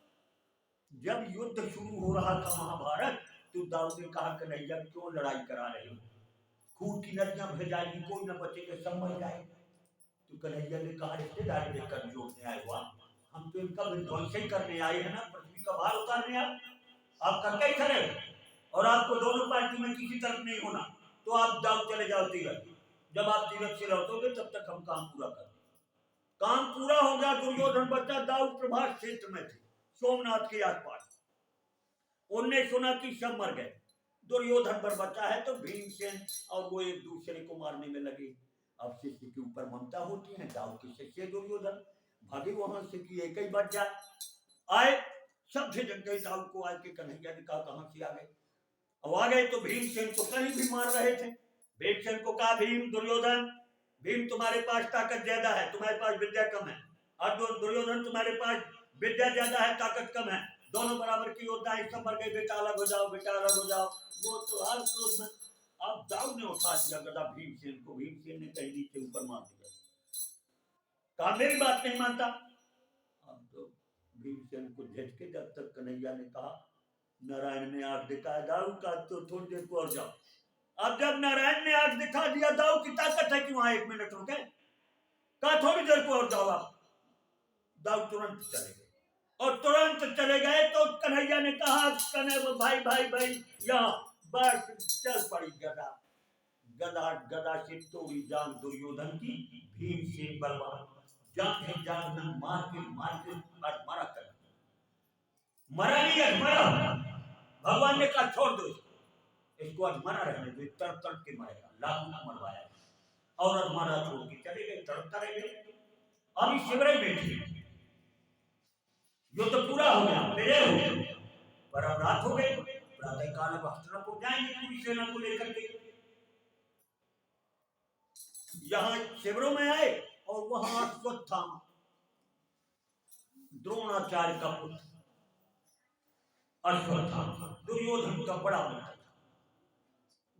जब युद्ध शुरू हो रहा था महाभारत, तो दाऊद ने कहा कन्हैया क्यों लड़ाई करा रहे हो, खून की नदियां बह जाएगी, कोई न बचेगा, सब मर जाए। तो कन्हैया ने कहा रिश्तेदारी लेकर जोड़ने आए हुआ, हम तो इनका विध्वंस ही करने आए हैं ना, पृथ्वी का भार उतारने आए। आप करके ही खड़े, और आपको दोनों पार्टी में किसी तरफ नहीं होना, तो आप दाऊद चले जाओ तीरथ। जब आप तीरथ से लौटोगे तब तक हम काम पूरा कर। काम पूरा हो गया, दुर्योधन बच्चा दाऊद प्रभास क्षेत्र में थे, सोमनाथ के आसपास। उनने सुना कि सब मर गए, दुर्योधन पर बचा है, तो भीमसेन और वो एक दूसरे को मारने में लगे। अब शिष्य के ऊपर ममता होती है, दाऊद के शिष्य दुर्योधन भागे वहां से कि एक ही बच जाए। आए सब जग गए, दाऊद को आके कन्हैया ने कहा कहां से आ गए? अब आ गए तो भीमसेन को कहीं भी मार रहे थे। भीमसेन को कहा भीम, दुर्योधन, भीम तुम्हारे पास ताकत ज्यादा है, तुम्हारे पास विद्या कम है, और दुर्योधन तुम्हारे पास विद्या ज्यादा है, ताकत कम है, दोनों बराबर की योद्धा है, सब मर गए, बेटा अलग हो जाओ, बेटा अलग हो जाओ। वो तो हर क्रोध में। अब दाऊद ने उठा दिया गदा भीमसेन को, भीमसेन ने कहीं नीचे ऊपर मार दिया, कहा मेरी बात नहीं मानता। अब तो भीमसेन को झटके, जब तक कन्हैया ने कहा नारायण ने आग दिखाया दाऊद का, तो थोड़ी देर को और जाओ। अब जब नारायण ने आग दिखा दिया दाऊ की ताकत है कि वहां 1 मिनट रुके, कहा थोड़ी देर को और जाओ आप। दाऊ तुरंत चले गए, और तुरंत चले गए तो कन्हैया ने कहा कन्हैया भाई भाई भाई यहाँ बस चल पड़ी गदा, गदा गदा से तोड़ी जान दुर्योधन की, भीमसेन बलवान जान है जान मार के मरा कर, मरा नहीं अधमरा। भगवान ने कहा छोड़ दो इसको अधमरा रहने दो, तड़प तड़प के मरेगा, लाखों मरवाया और अधमरा छोड़ के चले गए, तड़पता रह गए। अभी शिवराई बैठी, जो तो पूरा हो गया, मेरे हो गया, पर अब रात हो गई, प्रातः काल अब हस्तिनापुर जाएंगे पूरी सेना को लेकर के। यहाँ शिविरों में आए और वहां अश्वत्थामा द्रोणाचार्य का पुत्र अश्वत्थामा दुर्योधन का बड़ा मित्र था,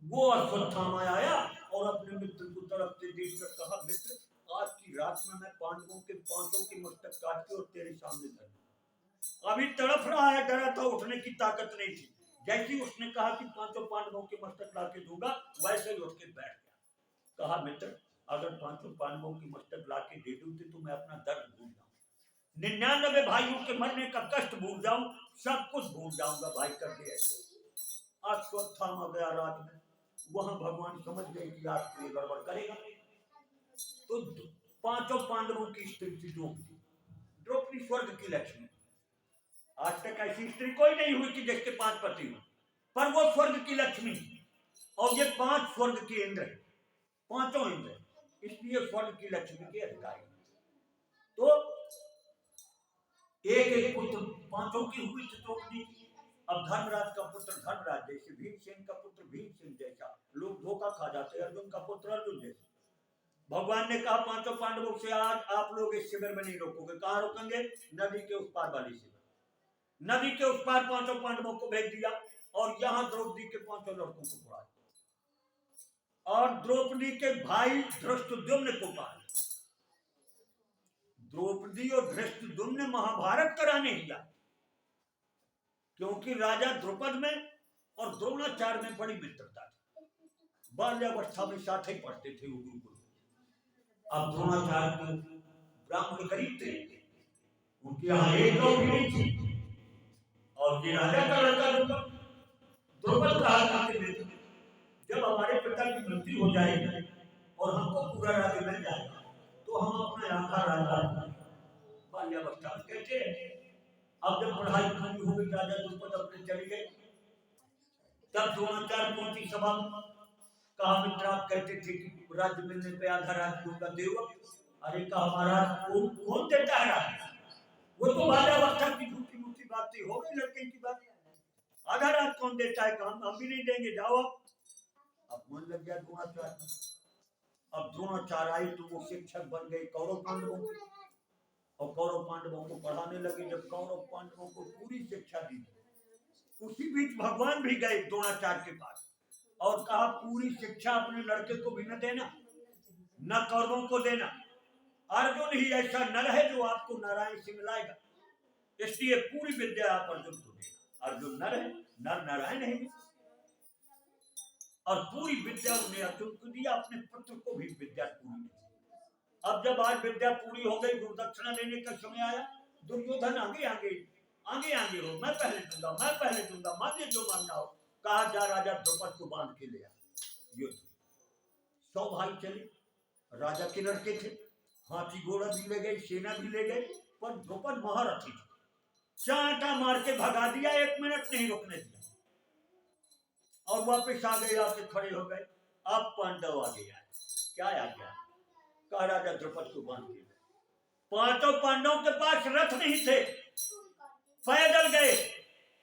वो अश्वत्थामा आया और अपने मित्र को तड़पते देखकर कहा मित्र आज की रात में मैं पांडवों के पांचों के मस्तक काट के और तेरे सामने धर। अभी तड़प रहा है, डरा था, उठने की ताकत नहीं थी। जैसे उसने कहा कि पांचों पांडवों के मस्तक ला के दूंगा, वैसे ही उठ के बैठ गया। कहा मित्र अगर पांचों पांडवों की मस्तक ला के दे दूं तो मैं अपना दर्द भूल जाऊं, 99 भाइयों के मरने का कष्ट भूल जाऊं, सब कुछ भूल जाऊंगा भाई कर दे ऐसा। अश्वत्थामा गया रात में, वहां भगवान समझ गए कि आज के लिए गड़बड़ करेगा, तो पांचों पांडवों की स्त्री थी द्रौपदी, द्रौपदी स्वर्ग की लक्ष्मी, आज तक ऐसी स्त्री कोई नहीं हुई कि जिसके 5 पति हो, पर वो स्वर्ग की लक्ष्मी, और ये 5 स्वर्ग के इंद्र, पांचों इंद्र, इसलिए स्वर्ग की लक्ष्मी के अधिकारी। तो एक एक पुत्र पांचों की हुई थी द्रौपदी। अब धर्मराज का पुत्र धर्मराज जैसे, भीमसेन का पुत्र भीमसेन जैसा, लोग धोखा खा जाते, अर्जुन का पुत्र अर्जुन जैसा। भगवान ने कहा पांचों पांडवों से आज आप लोग इस शिविर में नहीं रोकोगे, कहां रोकेंगे? नदी के उस पार वाली शिविर। नदी के उस पार पांचों पांडवों को भेज दिया और यहां द्रौपदी के पांचों लड़कों को पकड़ा और द्रौपदी के भाई धृष्टद्युम्न को पाया। द्रौपदी और धृष्टद्युम्न ने महाभारत कराने किया, क्योंकि राजा द्रुपद में और द्रोणाचार्य में बड़ी मित्रता थी, बाल्यावस्था में साथ ही पढ़ते थे वो गुरुकुल। अब द्रोणाचार्य को ब्राह्मण गरीब थे, उनके यहाँ एक गांव भी नहीं थी, और ये राजा का लड़का द्रुपद कहा करते थे जब हमारे पिता की मृत्यु हो जाएगी और हमको पूरा राज्य मिल जाएगा तो हम अपने यहाँ का राजा बाल्यावस्था में कहते हैं। अब जब पढ़ाई पूरी हो गई, राजा द्रुपद अपने चले गए, तब द्रोणाचार्य पहुंची सभा में, कहा मित्र आप कहते थे कि राज्य मिलने पे आधा राज्य होगा देव। अरे कहा महाराज कौन देता है राज्य, वो तो बाल्यावस्था की झूठी मूठी बातें हो गई, लड़के की बात, आधा राज्य कौन देता है, हम भी नहीं देंगे, जाओ अब मन लग गया द्रोणाचार्य। अब द्रोणाचार्य आई तो वो शिक्षक बन गए कौरव पांडवों के, और कौरव पांडवों को पढ़ाने लगे। जब कौरव पांडवों को पूरी शिक्षा दी, उसी बीच भगवान भी गए द्रोणाचार्य के पास और कहा पूरी शिक्षा अपने लड़के को भी न देना, न कौरवों को देना, अर्जुन ही ऐसा नर है जो आपको नारायण से मिलाएगा, इसलिए पूरी विद्या आप अर्जुन को देना। अर्जुन नर है, नर नारायण है, और पूरी विद्या उन्हें अर्जुन को दिया, अपने पुत्र को भी विद्या पूरी दी। अब जब आज विद्या पूरी हो गई, गुरुदक्षिणा लेने का समय आया, दुर्योधन आगे आगे आगे आगे हो, मैं पहले दूंगा, मैं पहले दूंगा, मांगे जो मांगना हो। कहा जा राजा द्रुपद को बांध के ले आ युद्ध। 100 भाई चले, राजा के लड़के थे, हाथी घोड़ा भी ले गए, सेना भी ले गए, पर द्रुपद महारथी थे, चांटा मार के भगा दिया, 1 मिनट नहीं रुकने दिया, और वापस आ गए, आके खड़े हो गए। अब पांडव आगे आए, क्या आ गया? कहा राजा द्रुपद को बांध के। पांचों पांडवों के पास रथ नहीं थे, पैदल गए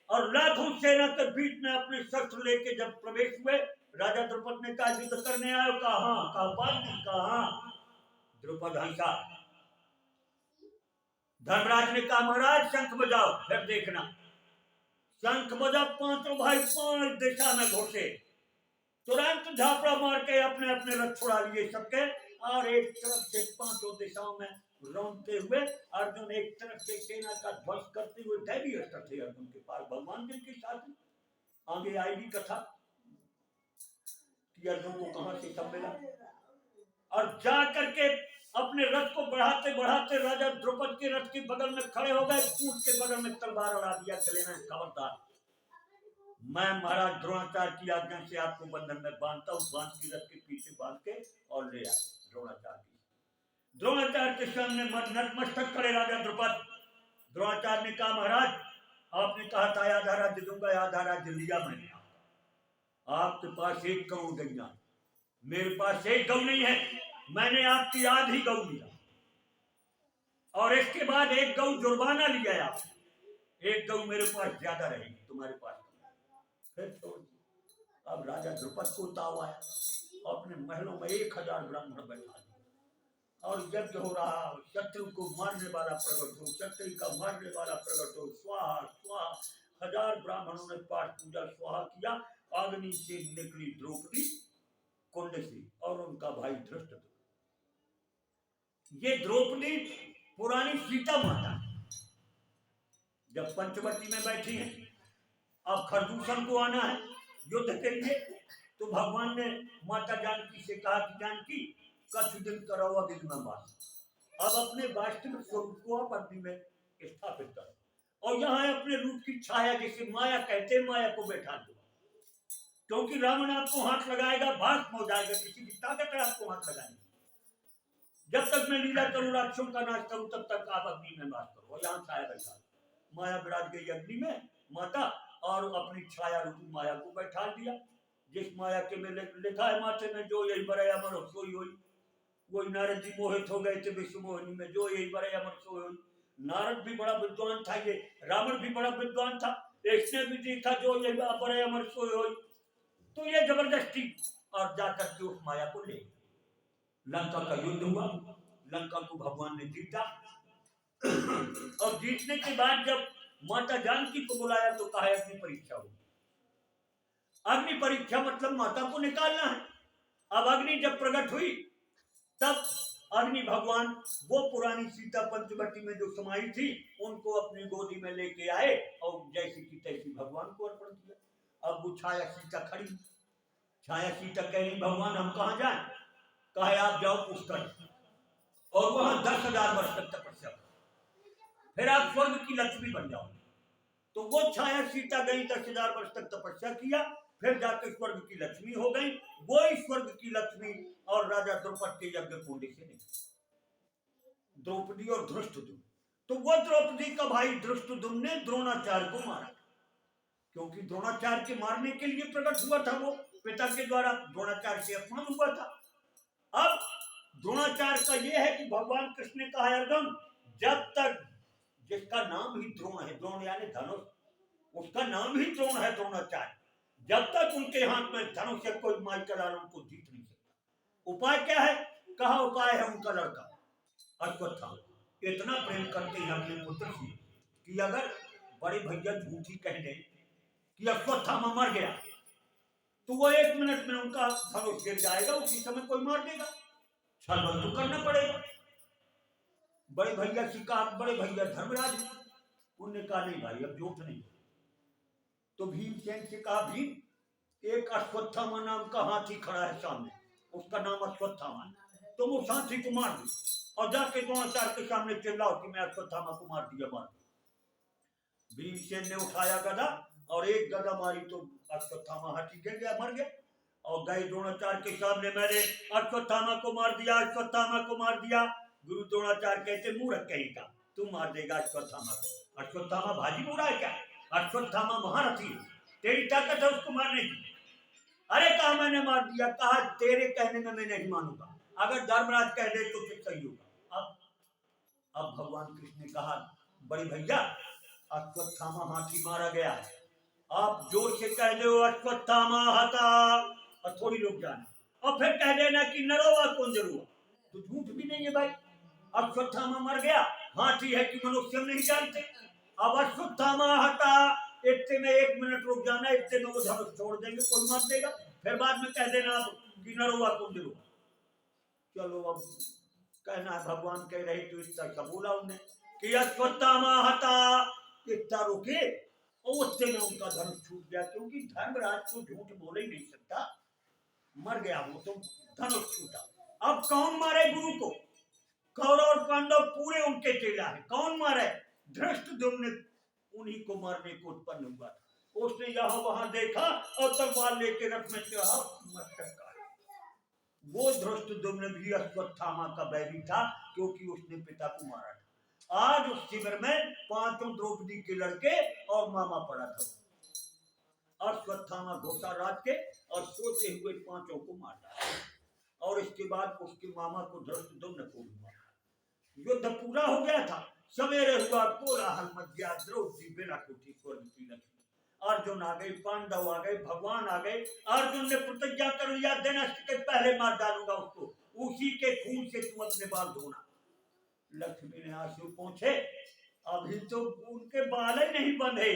और लाखों सेना के बीच में अपने शस्त्र लेके जब प्रवेश हुए, राजा द्रुपद ने कहा युद्ध करने आए? कहा हाँ। कहा बांध, कहा हाँ। द्रुपद हंसा। धर्मराज ने कहा महाराज शंख बजाओ, फिर देखना। शंख बजा, पांचों भाई 5 दिशा में घुसे, तुरंत झापड़ा मार के अपने अपने रथ छुड़ा लिए सबके, और एक तरफ से 5 दिशाओं में रौंदते हुए अर्जुन एक तरफ से सेना का ध्वस्त करते हुए, दैवी अस्त्र थे अर्जुन के पास, भगवान जी के साथ। आगे आएगी कथा। कि अर्जुन को कहां से सब मिला, और जा करके अपने रथ को बढ़ाते बढ़ाते राजा द्रौपद के रथ के बगल में खड़े हो गए, पूछ के बगल में तलवार अड़ा दिया गले में, खबरदार मैं महाराज द्रोणाचार्य की आज्ञा से आपको बंधन में बांधता हूं। बांध के रथ के पीछे बांध के और ले आए द्रोणाचार्य के सामने नतमस्तक खड़े राजा द्रौपद। द्रोणाचार्य ने कहा महाराज आपने कहा था आधा राज्य दूंगा, आधा राज्य लिया मैंने, आपके पास 1 करोड़ गैया, मेरे पास 1 गौ नहीं है, मैंने आपकी आधी गौ लिया और इसके बाद 1 गौ जुर्माना लिया, आप 1 गौ मेरे पास ज्यादा रहेगी, तुम्हारे पास फिर छोड़ दिया। अब राजा द्रौपद को ताव आया, अपने महलों में 1000 ब्राह्मण बैठा दिए और यज्ञ हो रहा, शत्रु को मारने वाला प्रकट हो, शत्रु का मारने वाला प्रकट हो, स्वाहा स्वाहा। 1000 ब्राह्मणों ने पाठ पूजा स्वाहा किया। अग्नि से निकली द्रौपदी कुंड से और उनका भाई धृष्टद्युम्न। ये द्रौपदी पुरानी सीता माता जब पंचवटी में बैठी है, अब खरदूषण को आना है युद्ध के लिए, तो भगवान ने माता जानकी से कहा कि जानकी कछु दिन करो अग्नि में वास, अब अपने वास्तविक स्वरूप को आप अग्नि में स्थापित करो और यहाँ अपने रूप की छाया, जिसे माया कहते हैं, माया को बैठा दो, क्योंकि रावण आपको हाथ लगाएगा भस्म हो जाएगा, किसी की ताकत है आपको हाथ लगाएगी। जब तक मैं लीला करूं राक्षसों का नाश करूं तब तक आप अग्नि में वास करो। और यहाँ छाया बैठा, माया विराज गई अग्नि में माता और अपनी छाया रूपी माया को बैठा दिया। जिस माया के में लिखा है माथे में जो यही बड़े अमर सोई हुई, वही नारद जी मोहित हो गए थे विश्व मोहिनी में, जो यही बड़े अमर सोई हुई। नारद भी बड़ा विद्वान था, ये रावण भी बड़ा विद्वान था, इसने भी देखा जो यही बड़े अमर सोई हुई, तो ये जबरदस्ती और जाकर के उस माया को ले लंका का युद्ध हुआ। लंका को भगवान ने जीता और जीतने के बाद जब माता जानकी को बुलाया तो कहा अग्नि परीक्षा हुई। अग्नि परीक्षा मतलब माता को निकालना है। अब अग्नि जब प्रकट हुई तब अग्नि भगवान वो पुरानी सीता पंचवटी में जो समाई थी उनको अपनी गोदी में लेके आए और जैसी की तैसी भगवान को अर्पण किया। अब वो छाया सीता खड़ी, छाया सीता कह रही भगवान हम कहाँ जाएं? कहे आप जाओ पुष्कर और वहां 10,000 वर्ष तक तपस्या, फिर आप स्वर्ग की लक्ष्मी बन जाओ। तो वो छाया सीता गई, 10,000 वर्ष तक तपस्या किया, फिर जाकर स्वर्ग की लक्ष्मी हो गई। वो स्वर्ग की लक्ष्मी और राजा द्रौपद के यज्ञ कुंड से निकली, द्रौपदी और धृष्टद्युम्न। तो वो द्रौपदी का भाई धृष्टद्युम्न ने द्रोणाचार्य को मारा, क्योंकि द्रोणाचार्य के मारने के लिए प्रकट हुआ था, वो पिता के द्वारा द्रोणाचार्य से अपमान हुआ था। अब द्रोणाचार्य का यह है कि भगवान कृष्ण ने कहा अर्जुन जब तक जिसका नाम ही द्रोण है, द्रोण यानी धनुष, उसका नाम ही द्रोण है द्रोणाचार्य, जब तक उनके हाथ में धनुष या कोई माई का लाल उनको जीत नहीं सकता। उपाय क्या है? कहा उपाय है उनका लड़का अश्वत्थामा। इतना प्रेम करते हैं अपने पुत्र से कि अगर बड़े भैया झूठी कह दें कि अश्वत्थामा मर गया तो वो 1 मिनट में उनका धनुष गिर जाएगा, उसी समय कोई मार देगा। छलबल तो करना पड़ेगा। बड़े भैया से कहा, बड़े भैया धर्मराज, उन्होंने कहा नहीं भाई अब झूठ नहीं। तो भीमसेन से कहा भीम एक अश्वत्थामा नाम का हाथी खड़ा है सामने, उसका नाम अश्वत्थामा, तुम उस हाथी को मार दो और जाके द्रोणाचार्य के सामने चिल्लाओ कि मैं अश्वत्थामा को मार दिया, मार। भीमसेन ने उठाया गदा और एक गदा मारी तो अश्वत्थामा हाथी गिर गया, मर गया। और गए द्रोणाचार्य के सामने मैंने अश्वत्थामा को मार दिया, अश्वत्थामा को मार दिया। गुरु द्रोणाचार्य कहते मूर्ख कहेगा तू मार देगा अश्वत्थामा को? अश्वत्थामा भाजी बुरा है क्या? अश्वत्थामा महारथी है, तेरी ताकत है उसको मारने की। अरे कहा मैंने मार दिया, कहा तेरे कहने में मैं नहीं मानूंगा, अगर धर्मराज कह दे तो फिर सही होगा। अब भगवान कृष्ण ने कहा बड़े भैया अश्वत्थामा हाथी मारा गया है, आप जोर से कह दो अश्वत्थामा हता और थोड़ी रुक जाना और फिर कह देना कि नरोवा कुंजरुआ, तो झूठ भी नहीं है भाई। अश्वत्थामा मर गया, हाथी है कि मनुष्य हम नहीं जानते। अब अश्वत्थामा हता इतने में 1 मिनट रुक जाना, इतने में वो धनुष छोड़ देंगे, कोई मार देगा, फिर बाद में कह देना कि नरोवा कुंजरुआ। चलो अब कहना है भगवान कह रहे तो इतना सा बोला उन्हें कि अश्वत्थामा हता, इतना रुके और उससे में उनका धनुष छूट गया, क्योंकि धर्मराज तो झूठ बोल ही नहीं सकता। मर गया वो तो, धनुष छूटा। अब कौन मारे गुरु को? कौरव और पांडव पूरे उनके चेला है, कौन मारे? धृष्टद्युम्न उन्हीं को मारने को उत्पन्न हुआ था। उसने यहाँ वहां देखा और तलवार लेके रथ में चढ़ा, मस्तक काटा। वो धृष्टद्युम्न भी अश्वत्थामा का बैरी था, क्योंकि उसने पिता को मारा था। आज उस शिविर में 5 द्रौपदी के लड़के और मामा पड़ा था। अश्वत्थामा घोषा रात के और सोते हुए 5 को मार डाला, और इसके बाद उसके मामा को धृष्टद्युम्न को भी मारा। युद्ध पूरा हो गया था, सवेरे हुआ, कोलाहल मच गया। द्रौपदी बिना कुटी स्वर्ग की लक्ष्मी। अर्जुन आ गए, पांडव आ गए, भगवान आ गए। अर्जुन ने प्रतिज्ञा कर लिया, दिनष्ट के पहले मार डालूंगा उसको, उसी के खून से तुम अपने बाल धोना। लक्ष्मी ने आंसू पोंछे, अभी तो उनके बाल ही नहीं बंधे,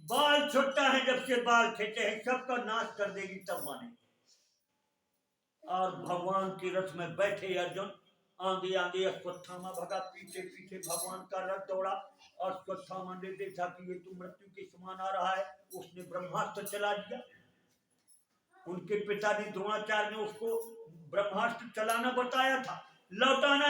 बाल छुट्टा है, जब से बाल खींचे हैं सबका नाश कर देगी तब माने। और भगवान के रथ में बैठे अर्जुन, आगे आगे अश्वत्थामा भगा, पीछे पीछे भगवान का रथ दौड़ा। अश्वत्थामा ने देखा कि ये तो मृत्यु के समान आ रहा है, उसने ब्रह्मास्त्र चला दिया। उनके पिताजी द्रोणाचार्य ने उसको ब्रह्मास्त्र चलाना बताया था, लौटाना